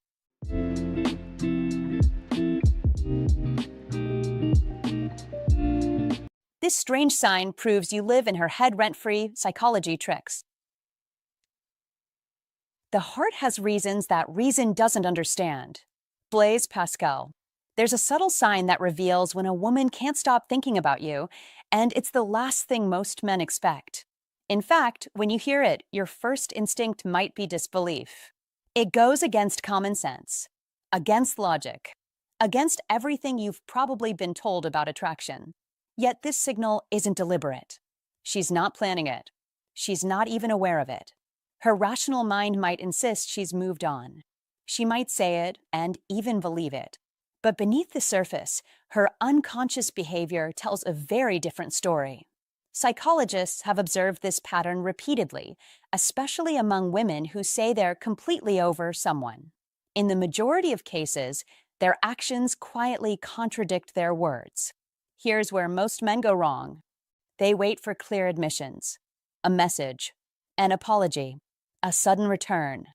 This strange sign proves you live in her head rent-free psychology tricks. The heart has reasons that reason doesn't understand. Blaise Pascal. There's a subtle sign that reveals when a woman can't stop thinking about you, and it's the last thing most men expect. In fact, when you hear it, your first instinct might be disbelief. It goes against common sense, against logic, against everything you've probably been told about attraction. Yet this signal isn't deliberate. She's not planning it. She's not even aware of it. Her rational mind might insist she's moved on. She might say it and even believe it. But beneath the surface, her unconscious behavior tells a very different story. Psychologists have observed this pattern repeatedly, especially among women who say they're completely over someone. In the majority of cases, their actions quietly contradict their words. Here's where most men go wrong. They wait for clear admissions, a message, an apology, a sudden return.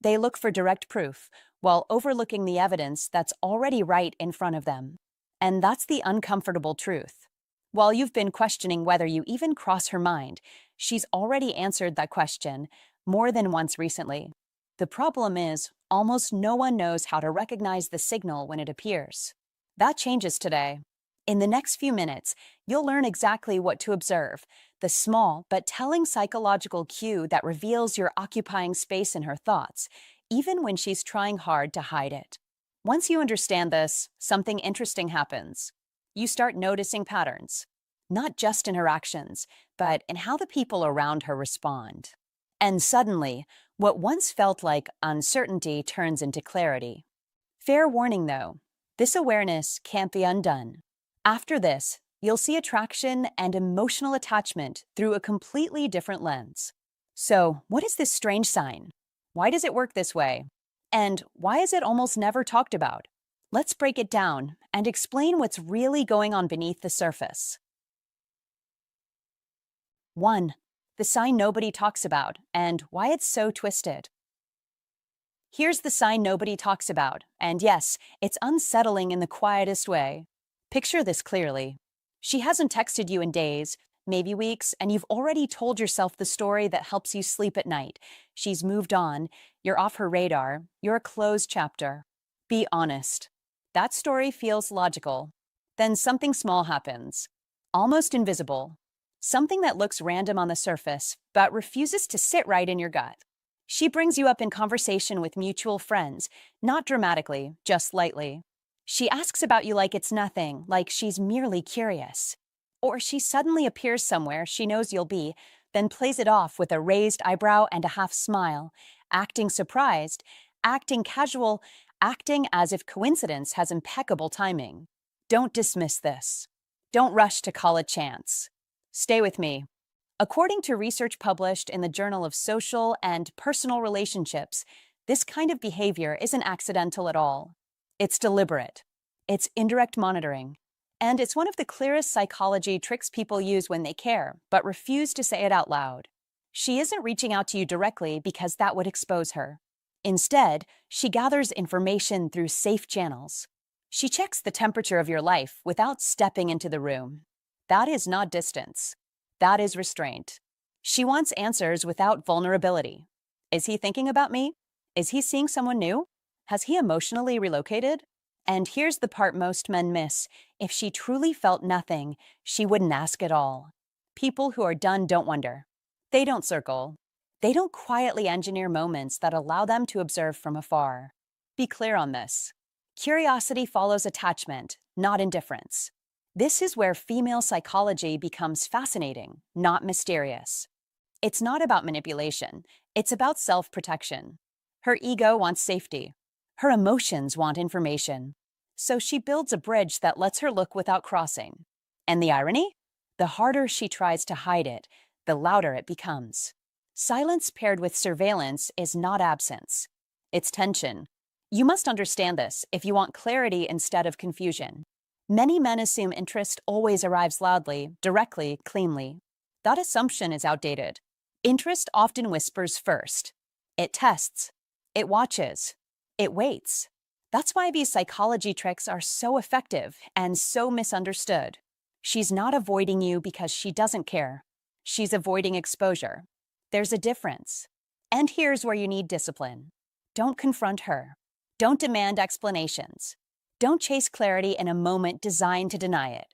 They look for direct proof, while overlooking the evidence that's already right in front of them. And that's the uncomfortable truth. While you've been questioning whether you even cross her mind, she's already answered that question more than once recently. The problem is, almost no one knows how to recognize the signal when it appears. That changes today. In the next few minutes, you'll learn exactly what to observe, the small but telling psychological cue that reveals you're occupying space in her thoughts, even when she's trying hard to hide it. Once you understand this, something interesting happens. You start noticing patterns, not just in her actions, but in how the people around her respond. And suddenly, what once felt like uncertainty turns into clarity. Fair warning, though, this awareness can't be undone. After this, you'll see attraction and emotional attachment through a completely different lens. So, what is this strange sign? Why does it work this way? And why is it almost never talked about? Let's break it down and explain what's really going on beneath the surface. 1. The sign nobody talks about and why it's so twisted. Here's the sign nobody talks about, and yes, it's unsettling in the quietest way. Picture this clearly. She hasn't texted you in days, maybe weeks, and you've already told yourself the story that helps you sleep at night. She's moved on, you're off her radar, you're a closed chapter. Be honest. That story feels logical. Then something small happens, almost invisible. Something that looks random on the surface, but refuses to sit right in your gut. She brings you up in conversation with mutual friends, not dramatically, just lightly. She asks about you like it's nothing, like she's merely curious. Or she suddenly appears somewhere she knows you'll be, then plays it off with a raised eyebrow and a half smile, acting surprised, acting casual, acting as if coincidence has impeccable timing. Don't dismiss this. Don't rush to call it chance. Stay with me. According to research published in the Journal of Social and Personal Relationships, this kind of behavior isn't accidental at all. It's deliberate. It's indirect monitoring. And it's one of the clearest psychology tricks people use when they care, but refuse to say it out loud. She isn't reaching out to you directly because that would expose her. Instead, she gathers information through safe channels. She checks the temperature of your life without stepping into the room. That is not distance. That is restraint. She wants answers without vulnerability. Is he thinking about me? Is he seeing someone new? Has he emotionally relocated? And here's the part most men miss. If she truly felt nothing, she wouldn't ask at all. People who are done don't wonder. They don't circle. They don't quietly engineer moments that allow them to observe from afar. Be clear on this. Curiosity follows attachment, not indifference. This is where female psychology becomes fascinating, not mysterious. It's not about manipulation. It's about self-protection. Her ego wants safety. Her emotions want information. So she builds a bridge that lets her look without crossing. And the irony? The harder she tries to hide it, the louder it becomes. Silence paired with surveillance is not absence. It's tension. You must understand this if you want clarity instead of confusion. Many men assume interest always arrives loudly, directly, cleanly. That assumption is outdated. Interest often whispers first. It tests. It watches. It waits. That's why these psychology tricks are so effective and so misunderstood. She's not avoiding you because she doesn't care. She's avoiding exposure. There's a difference. And here's where you need discipline. Don't confront her. Don't demand explanations. Don't chase clarity in a moment designed to deny it.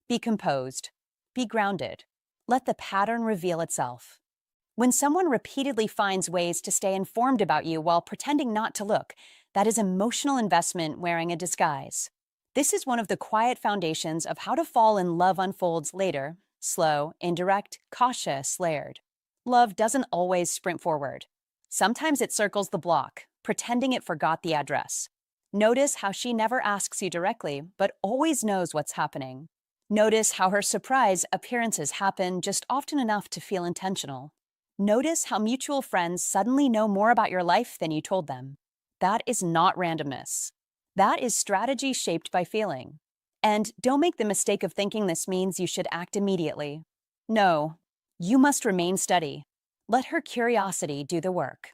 Be composed. Be grounded. Let the pattern reveal itself. When someone repeatedly finds ways to stay informed about you while pretending not to look, that is emotional investment wearing a disguise. This is one of the quiet foundations of how to fall in love unfolds later, slow, indirect, cautious, layered. Love doesn't always sprint forward. Sometimes it circles the block, pretending it forgot the address. Notice how she never asks you directly, but always knows what's happening. Notice how her surprise appearances happen just often enough to feel intentional. Notice how mutual friends suddenly know more about your life than you told them. That is not randomness. That is strategy shaped by feeling. And don't make the mistake of thinking this means you should act immediately. No, you must remain steady. Let her curiosity do the work.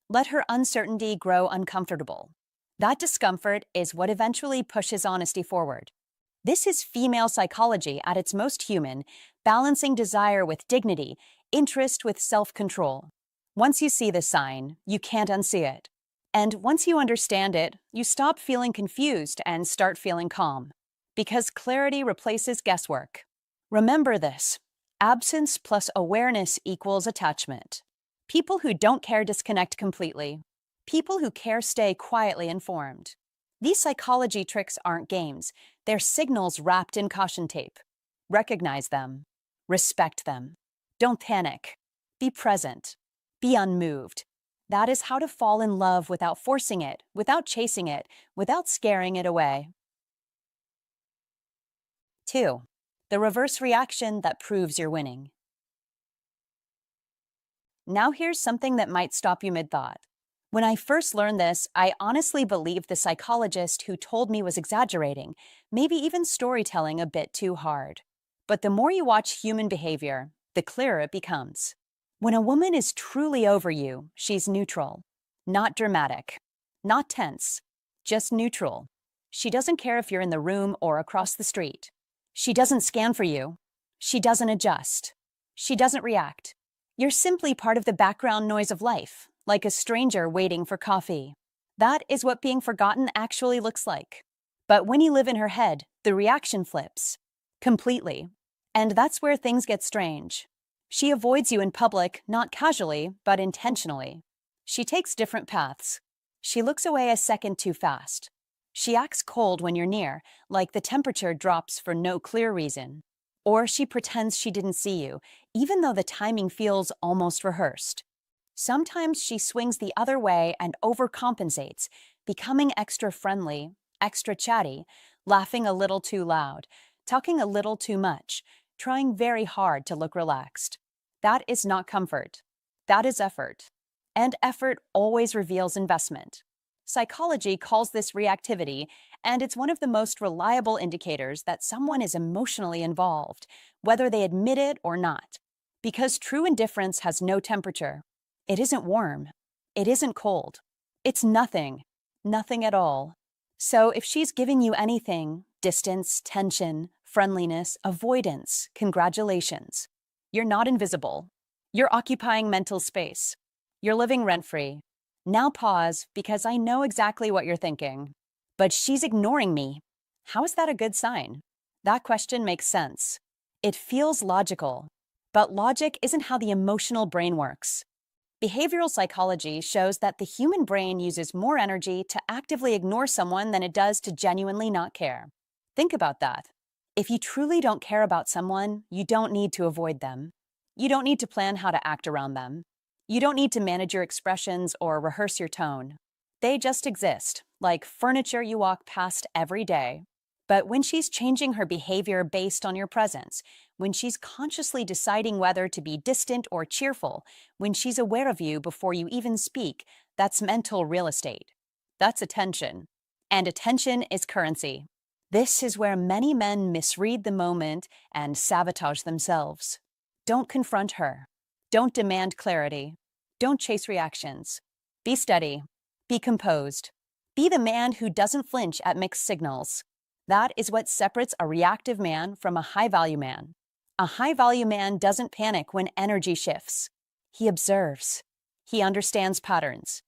Let her uncertainty grow uncomfortable. That discomfort is what eventually pushes honesty forward. This is female psychology at its most human, balancing desire with dignity, interest with self-control. Once you see this sign, you can't unsee it. And once you understand it, you stop feeling confused and start feeling calm. Because clarity replaces guesswork. Remember this: absence plus awareness equals attachment. People who don't care disconnect completely. People who care stay quietly informed. These psychology tricks aren't games. They're signals wrapped in caution tape. Recognize them. Respect them. Don't panic. Be present. Be unmoved. That is how to fall in love without forcing it, without chasing it, without scaring it away. 2. The reverse reaction that proves you're winning. Now here's something that might stop you mid-thought. When I first learned this, I honestly believed the psychologist who told me was exaggerating, maybe even storytelling a bit too hard. But the more you watch human behavior, the clearer it becomes. When a woman is truly over you, she's neutral. Not dramatic. Not tense. Just neutral. She doesn't care if you're in the room or across the street. She doesn't scan for you. She doesn't adjust. She doesn't react. You're simply part of the background noise of life, like a stranger waiting for coffee. That is what being forgotten actually looks like. But when you live in her head, the reaction flips. Completely. And that's where things get strange. She avoids you in public, not casually, but intentionally. She takes different paths. She looks away a second too fast. She acts cold when you're near, like the temperature drops for no clear reason. Or she pretends she didn't see you, even though the timing feels almost rehearsed. Sometimes she swings the other way and overcompensates, becoming extra friendly, extra chatty, laughing a little too loud, talking a little too much, trying very hard to look relaxed. That is not comfort. That is effort. And effort always reveals investment. Psychology calls this reactivity, and it's one of the most reliable indicators that someone is emotionally involved, whether they admit it or not. Because true indifference has no temperature. It isn't warm. It isn't cold. It's nothing. Nothing at all. So if she's giving you anything, distance, tension, friendliness, avoidance, congratulations. You're not invisible. You're occupying mental space. You're living rent-free. Now pause, because I know exactly what you're thinking. But she's ignoring me. How is that a good sign? That question makes sense. It feels logical. But logic isn't how the emotional brain works. Behavioral psychology shows that the human brain uses more energy to actively ignore someone than it does to genuinely not care. Think about that. If you truly don't care about someone, you don't need to avoid them. You don't need to plan how to act around them. You don't need to manage your expressions or rehearse your tone. They just exist, like furniture you walk past every day. But when she's changing her behavior based on your presence, when she's consciously deciding whether to be distant or cheerful, when she's aware of you before you even speak, that's mental real estate. That's attention. And attention is currency. This is where many men misread the moment and sabotage themselves. Don't confront her. Don't demand clarity. Don't chase reactions. Be steady. Be composed. Be the man who doesn't flinch at mixed signals. That is what separates a reactive man from a high-value man. A high-value man doesn't panic when energy shifts. He observes. He understands patterns.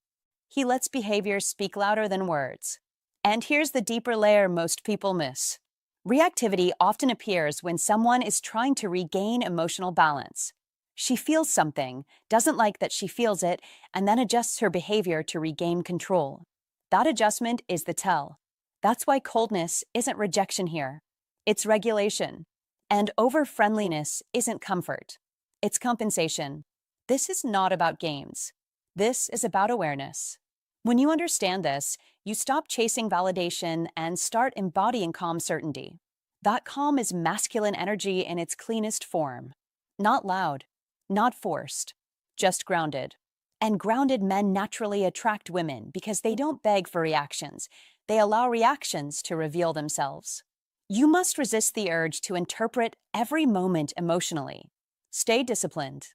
He lets behavior speak louder than words. And here's the deeper layer most people miss. Reactivity often appears when someone is trying to regain emotional balance. She feels something, doesn't like that she feels it, and then adjusts her behavior to regain control. That adjustment is the tell. That's why coldness isn't rejection here. It's regulation. And over-friendliness isn't comfort. It's compensation. This is not about games. This is about awareness. When you understand this, you stop chasing validation and start embodying calm certainty. That calm is masculine energy in its cleanest form. Not loud, not forced, just grounded. And grounded men naturally attract women because they don't beg for reactions. They allow reactions to reveal themselves. You must resist the urge to interpret every moment emotionally. Stay disciplined.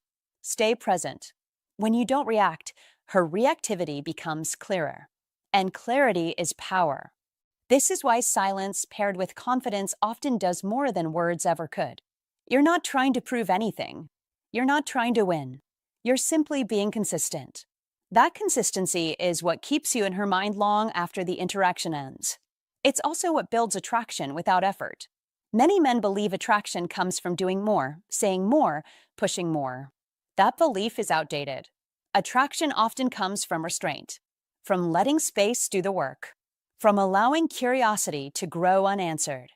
Stay present. When you don't react, her reactivity becomes clearer. And clarity is power. This is why silence paired with confidence often does more than words ever could. You're not trying to prove anything. You're not trying to win. You're simply being consistent. That consistency is what keeps you in her mind long after the interaction ends. It's also what builds attraction without effort. Many men believe attraction comes from doing more, saying more, pushing more. That belief is outdated. Attraction often comes from restraint, from letting space do the work, from allowing curiosity to grow unanswered.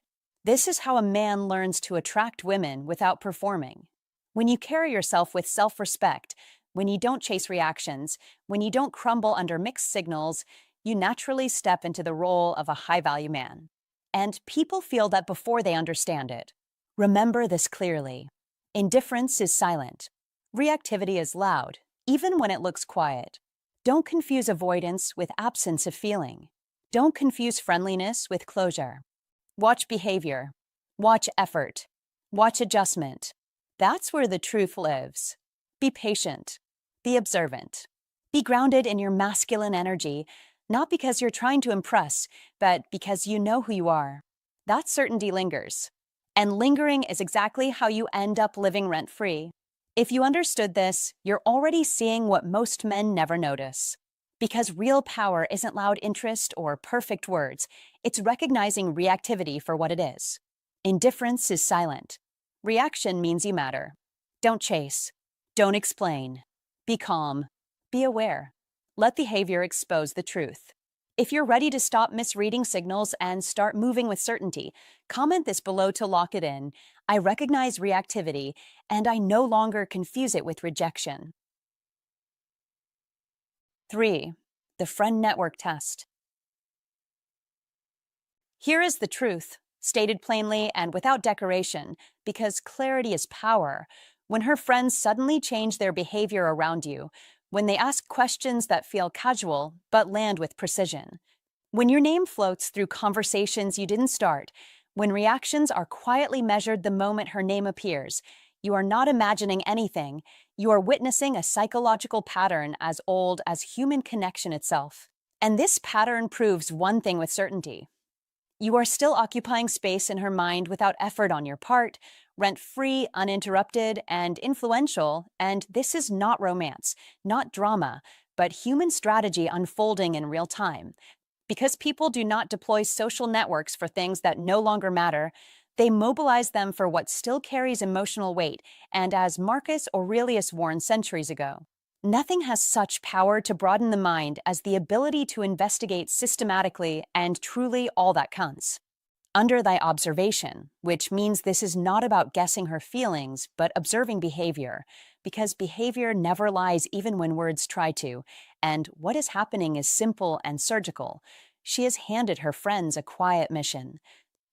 This is how a man learns to attract women without performing. When you carry yourself with self-respect, when you don't chase reactions, when you don't crumble under mixed signals, you naturally step into the role of a high-value man. And people feel that before they understand it. Remember this clearly. Indifference is silent. Reactivity is loud, even when it looks quiet. Don't confuse avoidance with absence of feeling. Don't confuse friendliness with closure. Watch behavior. Watch effort. Watch adjustment. That's where the truth lives. Be patient. Be observant. Be grounded in your masculine energy, not because you're trying to impress, but because you know who you are. That certainty lingers. And lingering is exactly how you end up living rent-free. If you understood this, you're already seeing what most men never notice. Because real power isn't loud interest or perfect words. It's recognizing reactivity for what it is. Indifference is silent. Reaction means you matter. Don't chase. Don't explain. Be calm. Be aware. Let behavior expose the truth. If you're ready to stop misreading signals and start moving with certainty, comment this below to lock it in. I recognize reactivity, and I no longer confuse it with rejection. 3. The friend network test. Here is the truth, stated plainly and without decoration, because clarity is power. When her friends suddenly change their behavior around you, when they ask questions that feel casual but land with precision, When your name floats through conversations you didn't start, when reactions are quietly measured the moment her name appears, you are not imagining anything, you are witnessing a psychological pattern as old as human connection itself. And this pattern proves one thing with certainty. You are still occupying space in her mind without effort on your part, rent-free, uninterrupted, and influential, and this is not romance, not drama, but human strategy unfolding in real time. Because people do not deploy social networks for things that no longer matter, they mobilize them for what still carries emotional weight, and as Marcus Aurelius warned centuries ago, nothing has such power to broaden the mind as the ability to investigate systematically and truly all that counts. Under thy observation, which means this is not about guessing her feelings, but observing behavior, because behavior never lies even when words try to, and what is happening is simple and surgical. She has handed her friends a quiet mission.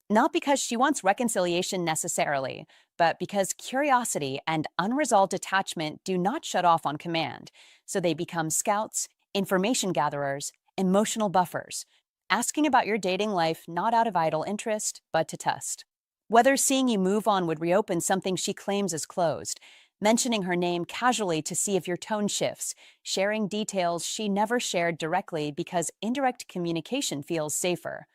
Not because she wants reconciliation necessarily, but because curiosity and unresolved attachment do not shut off on command, so they become scouts, information gatherers, emotional buffers, asking about your dating life not out of idle interest, but to test whether seeing you move on would reopen something she claims is closed, mentioning her name casually to see if your tone shifts, sharing details she never shared directly because indirect communication feels safer.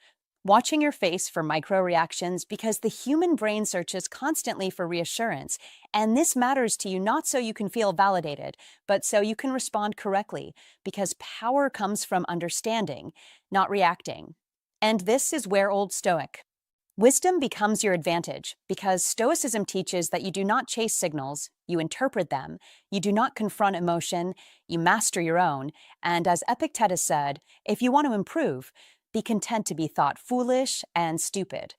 Watching your face for micro reactions because the human brain searches constantly for reassurance, and this matters to you not so you can feel validated, but so you can respond correctly, because power comes from understanding, not reacting. And this is where Old Stoic wisdom becomes your advantage, because Stoicism teaches that you do not chase signals, you interpret them, you do not confront emotion, you master your own, and as Epictetus said, if you want to improve, be content to be thought foolish and stupid.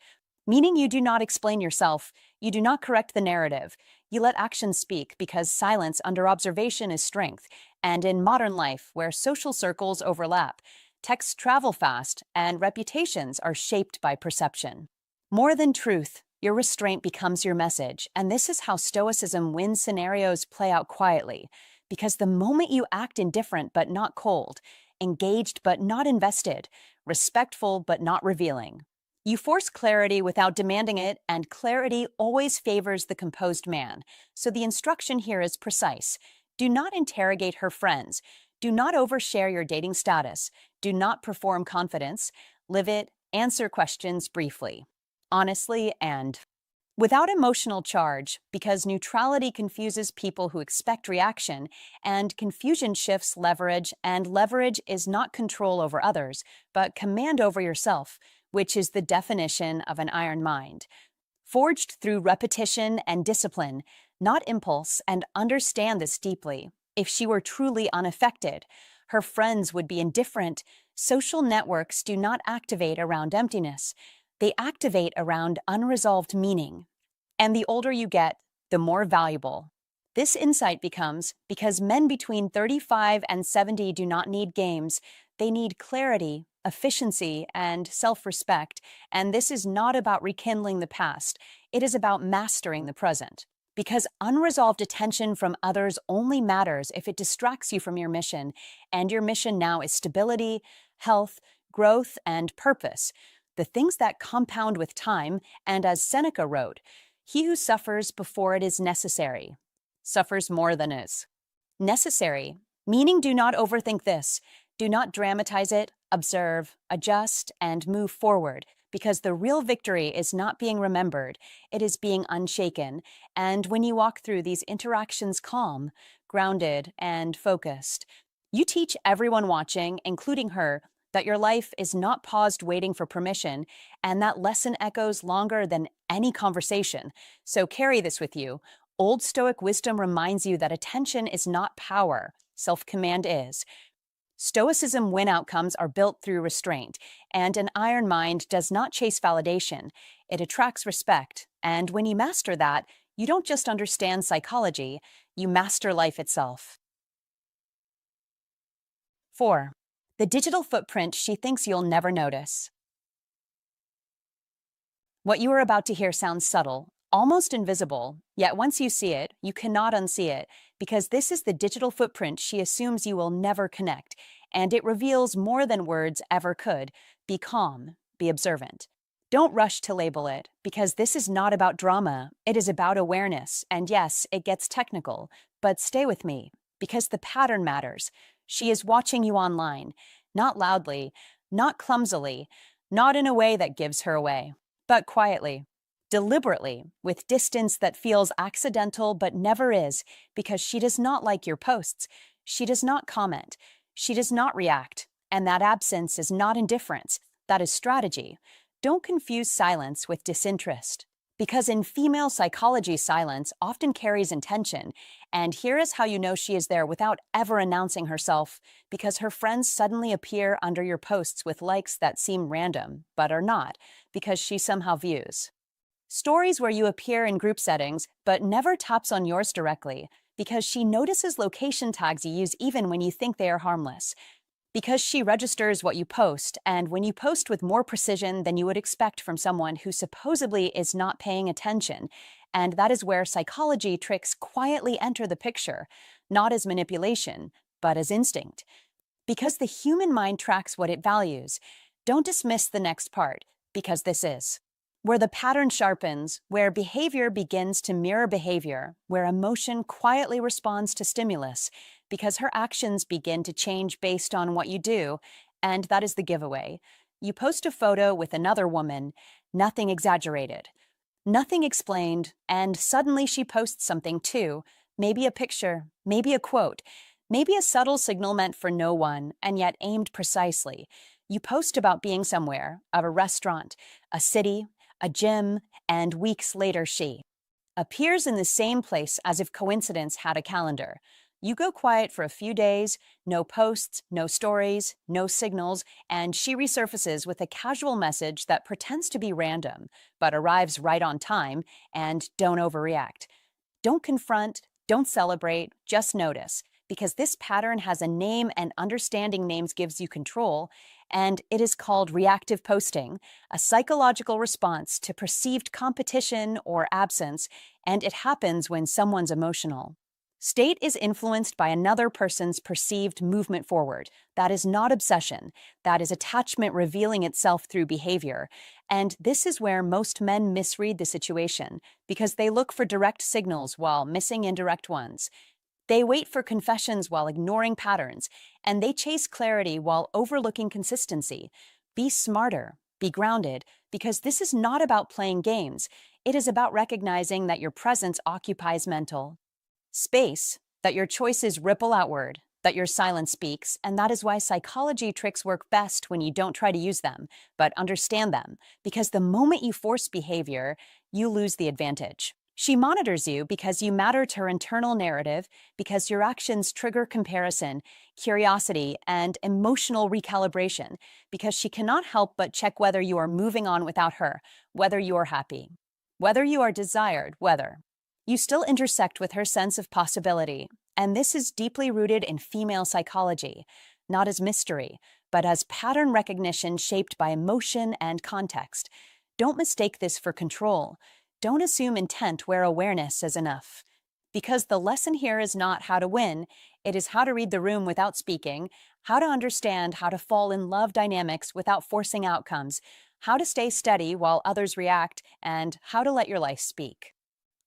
Meaning you do not explain yourself, you do not correct the narrative, you let actions speak because silence under observation is strength, and in modern life, where social circles overlap, texts travel fast, and reputations are shaped by perception. More than truth, your restraint becomes your message, and this is how Stoicism wins scenarios play out quietly, because the moment you act indifferent but not cold, engaged but not invested, respectful but not revealing, you force clarity without demanding it, and clarity always favors the composed man. So the instruction here is precise. Do not interrogate her friends. Do not overshare your dating status. Do not perform confidence. Live it. Answer questions briefly, honestly, and without emotional charge, because neutrality confuses people who expect reaction, and confusion shifts leverage, and leverage is not control over others, but command over yourself, which is the definition of an iron mind. Forged through repetition and discipline, not impulse, and understand this deeply. If she were truly unaffected, her friends would be indifferent. Social networks do not activate around emptiness. They activate around unresolved meaning. And the older you get, the more valuable. This insight becomes because men between 35 and 70 do not need games. They need clarity, efficiency, and self-respect. And this is not about rekindling the past. It is about mastering the present. Because unresolved attention from others only matters if it distracts you from your mission. And your mission now is stability, health, growth, and purpose. The things that compound with time, and as Seneca wrote, he who suffers before it is necessary suffers more than is necessary. Meaning, do not overthink this. Do not dramatize it. Observe, adjust, and move forward, because the real victory is not being remembered. It is being unshaken. And when you walk through these interactions calm, grounded, and focused, you teach everyone watching, including her, that your life is not paused waiting for permission, and that lesson echoes longer than any conversation. So carry this with you. Old Stoic wisdom reminds you that attention is not power, self-command is. Stoicism win outcomes are built through restraint, and an iron mind does not chase validation. It attracts respect, and when you master that, you don't just understand psychology, you master life itself. 4. The digital footprint she thinks you'll never notice. What you are about to hear sounds subtle, almost invisible, yet once you see it, you cannot unsee it, because this is the digital footprint she assumes you will never connect, and it reveals more than words ever could. Be calm, be observant. Don't rush to label it, because this is not about drama, it is about awareness, and yes, it gets technical, but stay with me, because the pattern matters. She is watching you online, not loudly, not clumsily, not in a way that gives her away, but quietly, deliberately, with distance that feels accidental but never is, because she does not like your posts, she does not comment, she does not react, and that absence is not indifference, that is strategy. Don't confuse silence with disinterest, because in female psychology, silence often carries intention, and here is how you know she is there without ever announcing herself, because her friends suddenly appear under your posts with likes that seem random, but are not, because she somehow views. Stories where you appear in group settings, but never taps on yours directly, because she notices location tags you use even when you think they are harmless. Because she registers what you post, and when you post with more precision than you would expect from someone who supposedly is not paying attention, and that is where psychology tricks quietly enter the picture, not as manipulation, but as instinct. Because the human mind tracks what it values. Don't dismiss the next part, because this is where the pattern sharpens, where behavior begins to mirror behavior, where emotion quietly responds to stimulus, because her actions begin to change based on what you do, and that is the giveaway. You post a photo with another woman, nothing exaggerated, nothing explained, and suddenly she posts something too, maybe a picture, maybe a quote, maybe a subtle signal meant for no one, and yet aimed precisely. You post about being somewhere, of a restaurant, a city, a gym, and weeks later she appears in the same place as if coincidence had a calendar. You go quiet for a few days, no posts, no stories, no signals, and she resurfaces with a casual message that pretends to be random, but arrives right on time, and don't overreact. Don't confront, don't celebrate, just notice, because this pattern has a name and understanding names gives you control, and it is called reactive posting, a psychological response to perceived competition or absence, and it happens when someone's emotional state is influenced by another person's perceived movement forward. That is not obsession. That is attachment revealing itself through behavior. And this is where most men misread the situation, because they look for direct signals while missing indirect ones. They wait for confessions while ignoring patterns, and they chase clarity while overlooking consistency. Be smarter, be grounded, because this is not about playing games. It is about recognizing that your presence occupies mental space, that your choices ripple outward, that your silence speaks, and that is why psychology tricks work best when you don't try to use them, but understand them, because the moment you force behavior, you lose the advantage. She monitors you because you matter to her internal narrative, because your actions trigger comparison, curiosity, and emotional recalibration, because she cannot help but check whether you are moving on without her, whether you are happy, whether you are desired, whether you still intersect with her sense of possibility, and this is deeply rooted in female psychology, not as mystery, but as pattern recognition shaped by emotion and context. Don't mistake this for control. Don't assume intent where awareness is enough. Because the lesson here is not how to win, it is how to read the room without speaking, how to understand how to fall in love dynamics without forcing outcomes, how to stay steady while others react, and how to let your life speak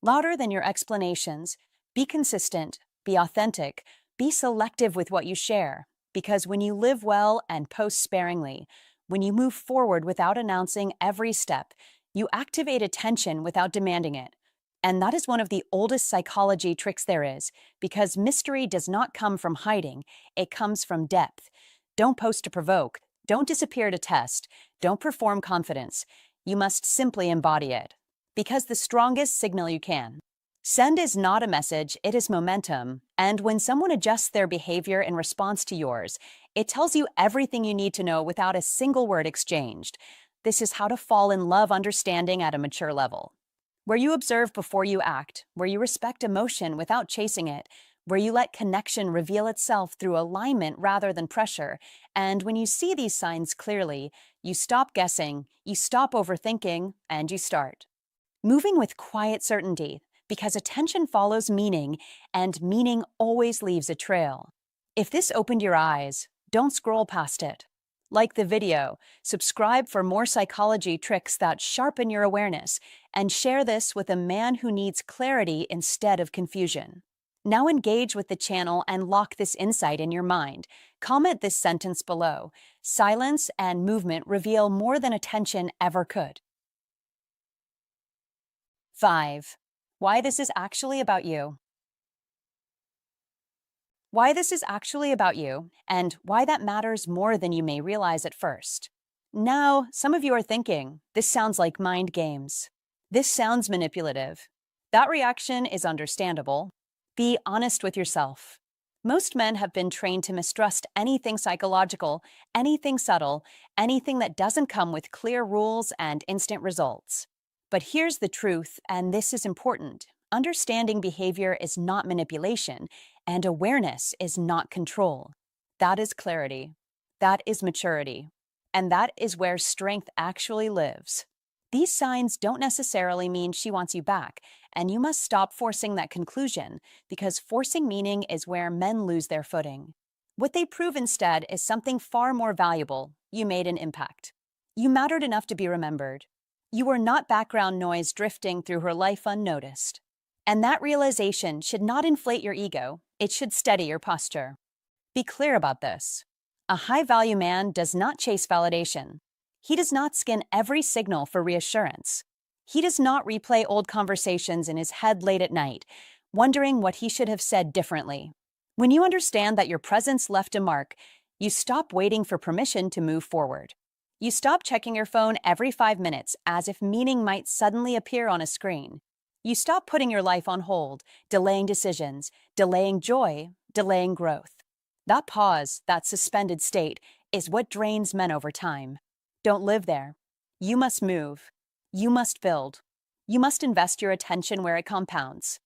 louder than your explanations. Be consistent, be authentic, be selective with what you share, because when you live well and post sparingly, when you move forward without announcing every step, you activate attention without demanding it. And that is one of the oldest psychology tricks there is, because mystery does not come from hiding, it comes from depth. Don't post to provoke, don't disappear to test, don't perform confidence. You must simply embody it. Because the strongest signal you can send is not a message, it is momentum. And when someone adjusts their behavior in response to yours, it tells you everything you need to know without a single word exchanged. This is how to fall in love understanding at a mature level, where you observe before you act, where you respect emotion without chasing it, where you let connection reveal itself through alignment rather than pressure. And when you see these signs clearly, you stop guessing, you stop overthinking, and you start moving with quiet certainty, because attention follows meaning, and meaning always leaves a trail. If this opened your eyes, Don't scroll past it. Like the video, subscribe for more psychology tricks that sharpen your awareness, and share this with a man who needs clarity instead of confusion. Now engage with the channel and lock this insight in your mind. Comment this sentence below. Silence and movement reveal more than attention ever could. 5. Why this is actually about you. Why this is actually about you, and why that matters more than you may realize at first. Now, some of you are thinking, this sounds like mind games. This sounds manipulative. That reaction is understandable. Be honest with yourself. Most men have been trained to mistrust anything psychological, anything subtle, anything that doesn't come with clear rules and instant results. But here's the truth, and this is important. Understanding behavior is not manipulation, and awareness is not control. That is clarity. That is maturity. And that is where strength actually lives. These signs don't necessarily mean she wants you back, and you must stop forcing that conclusion, because forcing meaning is where men lose their footing. What they prove instead is something far more valuable. You made an impact. You mattered enough to be remembered. You were not background noise drifting through her life unnoticed. And that realization should not inflate your ego, it should steady your posture. Be clear about this. A high-value man does not chase validation. He does not scan every signal for reassurance. He does not replay old conversations in his head late at night, wondering what he should have said differently. When you understand that your presence left a mark, you stop waiting for permission to move forward. You stop checking your phone every 5 minutes as if meaning might suddenly appear on a screen. You stop putting your life on hold, delaying decisions, delaying joy, delaying growth. That pause, that suspended state, is what drains men over time. Don't live there. You must move. You must build. You must invest your attention where it compounds.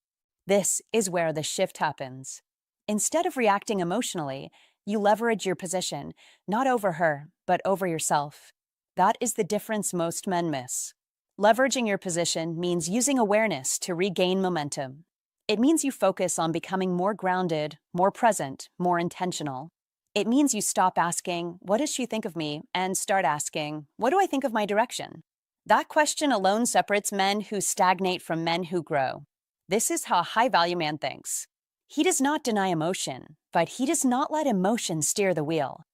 This is where the shift happens. Instead of reacting emotionally, you leverage your position, not over her, but over yourself. That is the difference most men miss. Leveraging your position means using awareness to regain momentum. It means you focus on becoming more grounded, more present, more intentional. It means you stop asking, "What does she think of me?" and start asking, "What do I think of my direction?" That question alone separates men who stagnate from men who grow. This is how a high-value man thinks. He does not deny emotion, but he does not let emotion steer the wheel.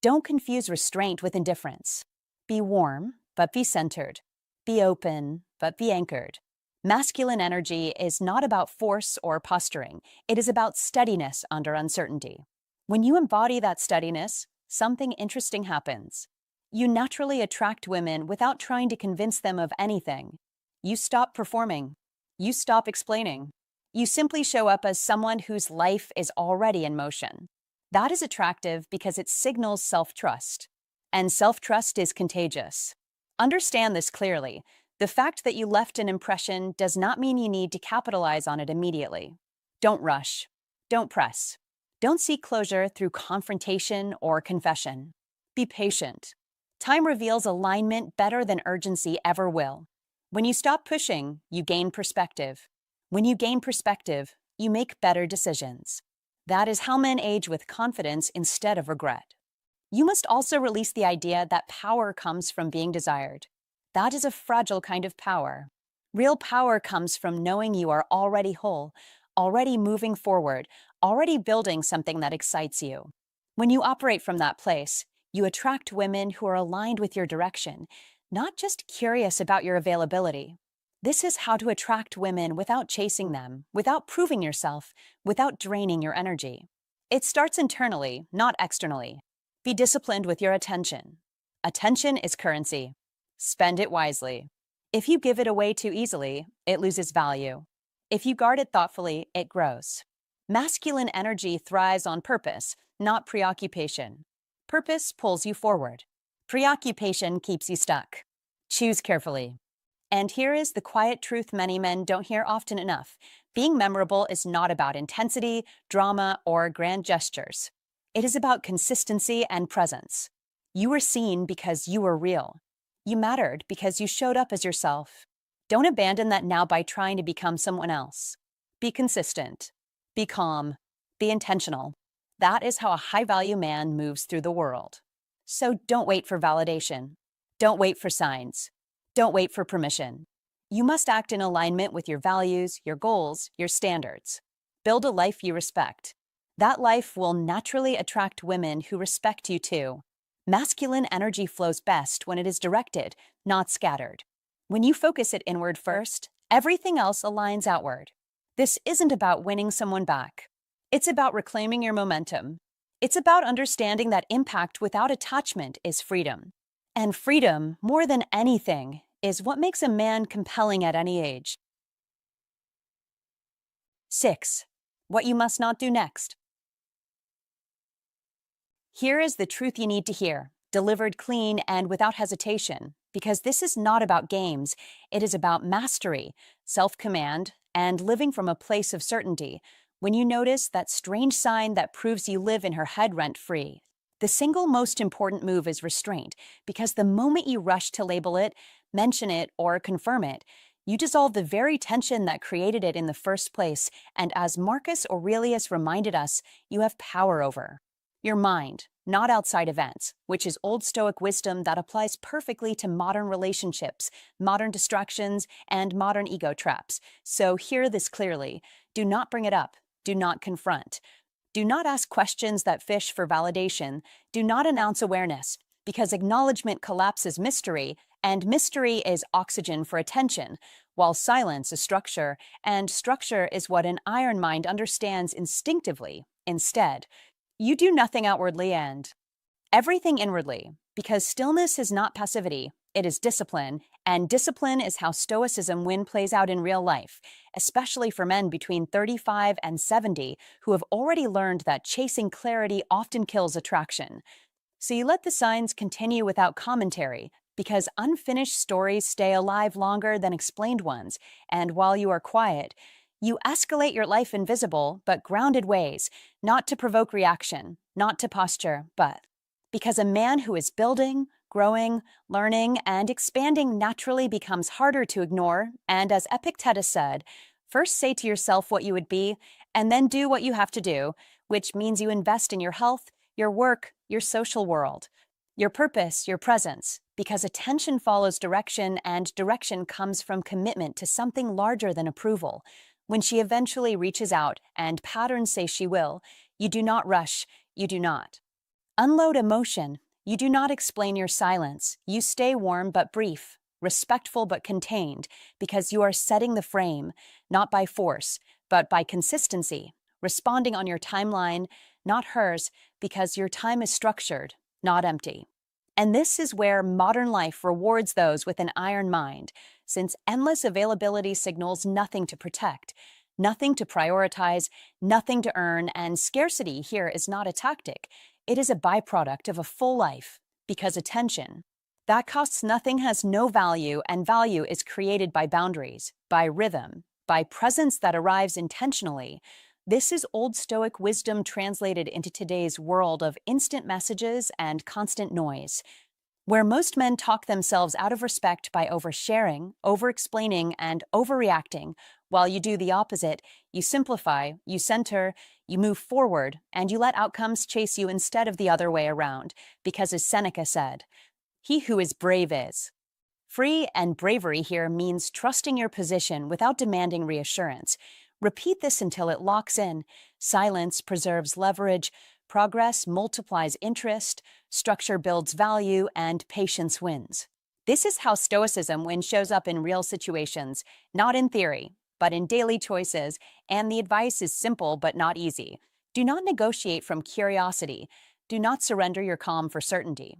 Don't confuse restraint with indifference. Be warm, but be centered. Be open, but be anchored. Masculine energy is not about force or posturing. It is about steadiness under uncertainty. When you embody that steadiness, something interesting happens. You naturally attract women without trying to convince them of anything. You stop performing. You stop explaining. You simply show up as someone whose life is already in motion. That is attractive because it signals self-trust. And self-trust is contagious. Understand this clearly. The fact that you left an impression does not mean you need to capitalize on it immediately. Don't rush. Don't press. Don't seek closure through confrontation or confession. Be patient. Time reveals alignment better than urgency ever will. When you stop pushing, you gain perspective. When you gain perspective, you make better decisions. That is how men age with confidence instead of regret. You must also release the idea that power comes from being desired. That is a fragile kind of power. Real power comes from knowing you are already whole, already moving forward, already building something that excites you. When you operate from that place, you attract women who are aligned with your direction, not just curious about your availability. This is how to attract women without chasing them, without proving yourself, without draining your energy. It starts internally, not externally. Be disciplined with your attention. Attention is currency. Spend it wisely. If you give it away too easily, it loses value. If you guard it thoughtfully, it grows. Masculine energy thrives on purpose, not preoccupation. Purpose pulls you forward. Preoccupation keeps you stuck. Choose carefully. And here is the quiet truth many men don't hear often enough. Being memorable is not about intensity, drama, or grand gestures. It is about consistency and presence. You were seen because you were real. You mattered because you showed up as yourself. Don't abandon that now by trying to become someone else. Be consistent. Be calm. Be intentional. That is how a high-value man moves through the world. So don't wait for validation. Don't wait for signs. Don't wait for permission. You must act in alignment with your values, your goals, your standards. Build a life you respect. That life will naturally attract women who respect you too. Masculine energy flows best when it is directed, not scattered. When you focus it inward first, everything else aligns outward. This isn't about winning someone back. It's about reclaiming your momentum. It's about understanding that impact without attachment is freedom. And freedom, more than anything, is what makes a man compelling at any age. 6. What you must not do next. Here is the truth you need to hear, delivered clean and without hesitation, because this is not about games. It is about mastery, self-command, and living from a place of certainty. When you notice that strange sign that proves you live in her head rent-free, the single most important move is restraint, because the moment you rush to label it, mention it, or confirm it, you dissolve the very tension that created it in the first place, and as Marcus Aurelius reminded us, you have power over your mind, not outside events, which is Old Stoic wisdom that applies perfectly to modern relationships, modern distractions, and modern ego traps. So hear this clearly. Do not bring it up. Do not confront. Do not ask questions that fish for validation. Do not announce awareness, because acknowledgement collapses mystery, and mystery is oxygen for attention, while silence is structure, and structure is what an iron mind understands instinctively. Instead, you do nothing outwardly and everything inwardly, because stillness is not passivity, it is discipline, and discipline is how Stoicism plays out in real life, especially for men between 35 and 70 who have already learned that chasing clarity often kills attraction. So you let the signs continue without commentary, because unfinished stories stay alive longer than explained ones, and while you are quiet, you escalate your life in visible but grounded ways, not to provoke reaction, not to posture, but because a man who is building, growing, learning, and expanding naturally becomes harder to ignore, and as Epictetus said, first say to yourself what you would be, and then do what you have to do, which means you invest in your health, your work, your social world, your purpose, your presence, because attention follows direction, and direction comes from commitment to something larger than approval. When she eventually reaches out, and patterns say she will, you do not rush, you do not unload emotion, you do not explain your silence, you stay warm but brief, respectful but contained, because you are setting the frame, not by force, but by consistency, responding on your timeline, not hers, because your time is structured, not empty. And this is where modern life rewards those with an iron mind, since endless availability signals nothing to protect, nothing to prioritize, nothing to earn, and scarcity here is not a tactic. It is a byproduct of a full life, because attention that costs nothing has no value, and value is created by boundaries, by rhythm, by presence that arrives intentionally. This is Old Stoic wisdom translated into today's world of instant messages and constant noise, where most men talk themselves out of respect by oversharing, over-explaining, and overreacting, while you do the opposite. You simplify, you center, you move forward, and you let outcomes chase you instead of the other way around, because as Seneca said, "He who is brave is free," and bravery here means trusting your position without demanding reassurance. Repeat this until it locks in. Silence preserves leverage, progress multiplies interest, structure builds value, and patience wins. This is how Stoicism shows up in real situations, not in theory, but in daily choices, and the advice is simple but not easy. Do not negotiate from curiosity. Do not surrender your calm for certainty.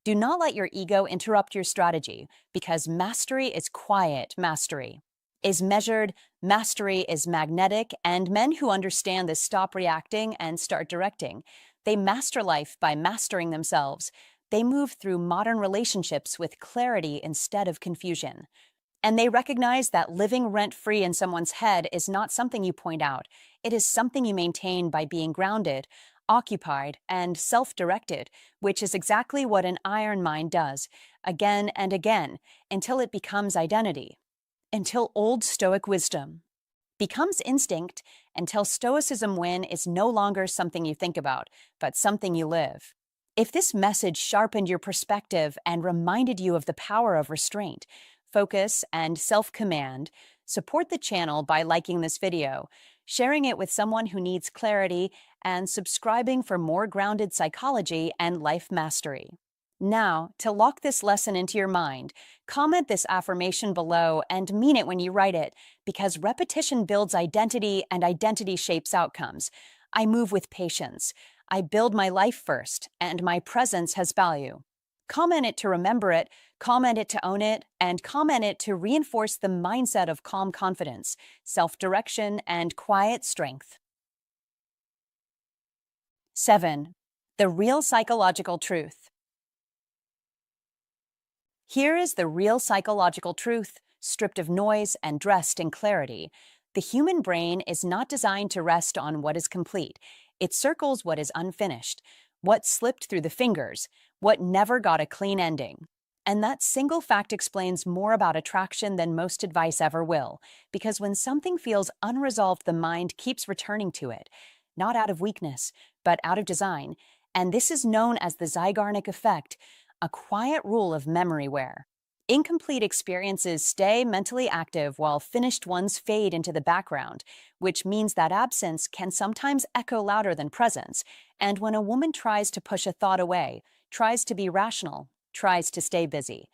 Do not let your ego interrupt your strategy, because mastery is quiet mastery, is measured, mastery is magnetic, and men who understand this stop reacting and start directing. They master life by mastering themselves. They move through modern relationships with clarity instead of confusion. And they recognize that living rent-free in someone's head is not something you point out. It is something you maintain by being grounded, occupied, and self-directed, which is exactly what an iron mind does, again and again, until it becomes identity. Until Old Stoic wisdom becomes instinct, until Stoicism win is no longer something you think about, but something you live. If this message sharpened your perspective and reminded you of the power of restraint, focus, and self-command, support the channel by liking this video, sharing it with someone who needs clarity, and subscribing for more grounded psychology and life mastery. Now, to lock this lesson into your mind, comment this affirmation below and mean it when you write it, because repetition builds identity and identity shapes outcomes. I move with patience. I build my life first, and my presence has value. Comment it to remember it, comment it to own it, and comment it to reinforce the mindset of calm confidence, self-direction, and quiet strength. 7. The real psychological truth. Here is the real psychological truth, stripped of noise and dressed in clarity. The human brain is not designed to rest on what is complete. It circles what is unfinished, what slipped through the fingers, what never got a clean ending. And that single fact explains more about attraction than most advice ever will, because when something feels unresolved, the mind keeps returning to it, not out of weakness, but out of design. And this is known as the Zeigarnik effect, a quiet rule of memory wear. Incomplete experiences stay mentally active while finished ones fade into the background, which means that absence can sometimes echo louder than presence. And when a woman tries to push a thought away, tries to be rational, tries to stay busy,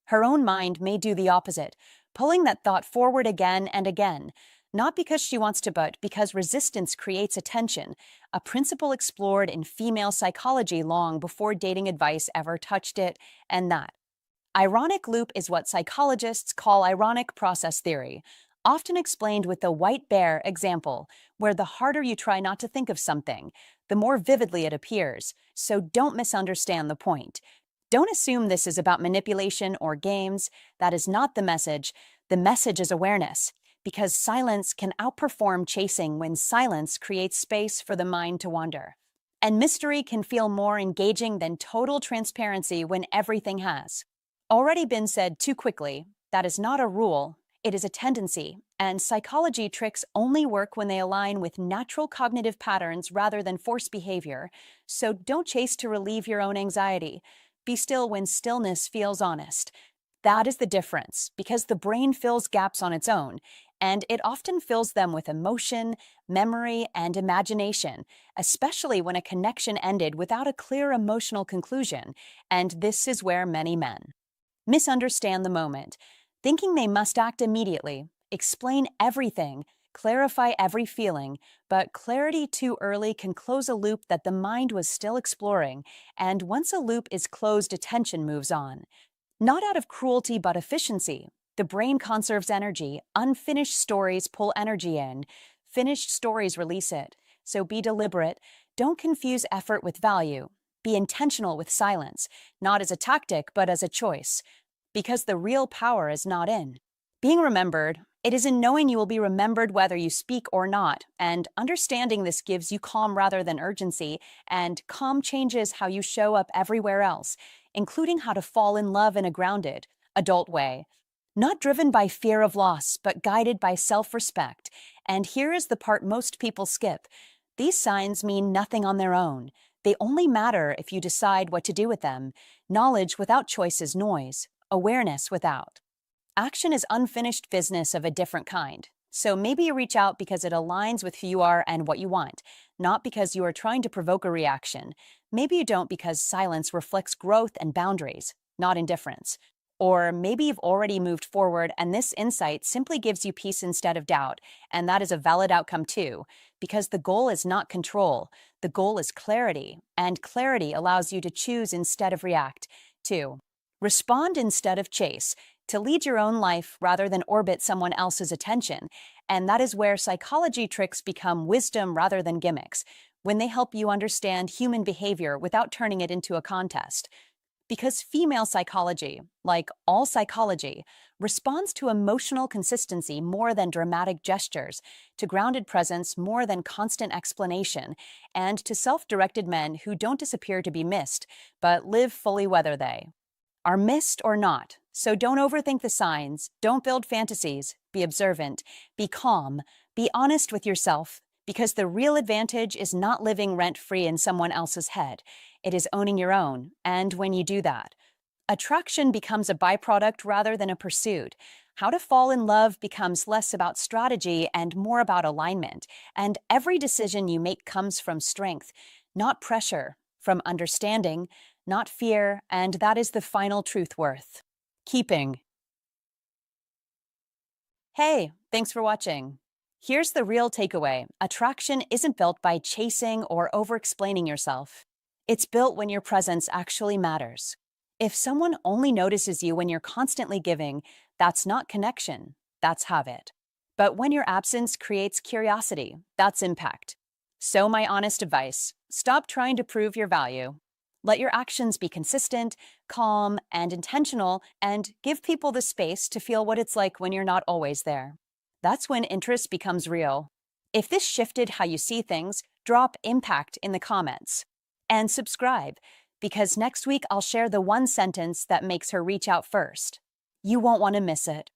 her own mind may do the opposite, pulling that thought forward again and again, not because she wants to, but because resistance creates attention, a principle explored in female psychology long before dating advice ever touched it. And that ironic loop is what psychologists call ironic process theory, often explained with the white bear example, where the harder you try not to think of something, the more vividly it appears. So don't misunderstand the point. Don't assume this is about manipulation or games. That is not the message. The message is awareness, because silence can outperform chasing when silence creates space for the mind to wander. And mystery can feel more engaging than total transparency when everything has already been said too quickly. That is not a rule, it is a tendency, and psychology tricks only work when they align with natural cognitive patterns rather than forced behavior. So don't chase to relieve your own anxiety. Be still when stillness feels honest. That is the difference, because the brain fills gaps on its own, and it often fills them with emotion, memory, and imagination, especially when a connection ended without a clear emotional conclusion. And this is where many men misunderstand the moment, thinking they must act immediately, explain everything, clarify every feeling, but clarity too early can close a loop that the mind was still exploring, and once a loop is closed, attention moves on. Not out of cruelty but efficiency. The brain conserves energy. Unfinished stories pull energy in. Finished stories release it. So be deliberate. Don't confuse effort with value. Be intentional with silence, not as a tactic but as a choice. Because the real power is not in being remembered. It is in knowing you will be remembered whether you speak or not, and understanding this gives you calm rather than urgency, and calm changes how you show up everywhere else, including how to fall in love in a grounded, adult way. Not driven by fear of loss, but guided by self-respect. And here is the part most people skip. These signs mean nothing on their own. They only matter if you decide what to do with them. Knowledge without choice is noise. Awareness without action is unfinished business of a different kind. So maybe you reach out because it aligns with who you are and what you want, not because you are trying to provoke a reaction. Maybe you don't because silence reflects growth and boundaries, not indifference. Or maybe you've already moved forward and this insight simply gives you peace instead of doubt, and that is a valid outcome too, because the goal is not control, the goal is clarity, and clarity allows you to choose instead of react. 2. Respond instead of chase, to lead your own life rather than orbit someone else's attention. And that is where psychology tricks become wisdom rather than gimmicks, when they help you understand human behavior without turning it into a contest. Because female psychology, like all psychology, responds to emotional consistency more than dramatic gestures, to grounded presence more than constant explanation, and to self-directed men who don't disappear to be missed, but live fully whether they are missed or not. So don't overthink the signs, don't build fantasies, be observant, be calm, be honest with yourself, Because the real advantage is not living rent-free in someone else's head. It is owning your own, and when you do that, attraction becomes a byproduct rather than a pursuit. How to fall in love becomes less about strategy and more about alignment, and every decision you make comes from strength, not pressure, from understanding, not fear, and that is the final truth worth keeping. Hey, thanks for watching. Here's the real takeaway. Attraction isn't built by chasing or over-explaining yourself. It's built when your presence actually matters. If someone only notices you when you're constantly giving, that's not connection, that's habit. But when your absence creates curiosity, that's impact. So my honest advice, stop trying to prove your value. Let your actions be consistent, calm, and intentional, and give people the space to feel what it's like when you're not always there. That's when interest becomes real. If this shifted how you see things, drop impact in the comments. And subscribe, because next week I'll share the one sentence that makes her reach out first. You won't want to miss it.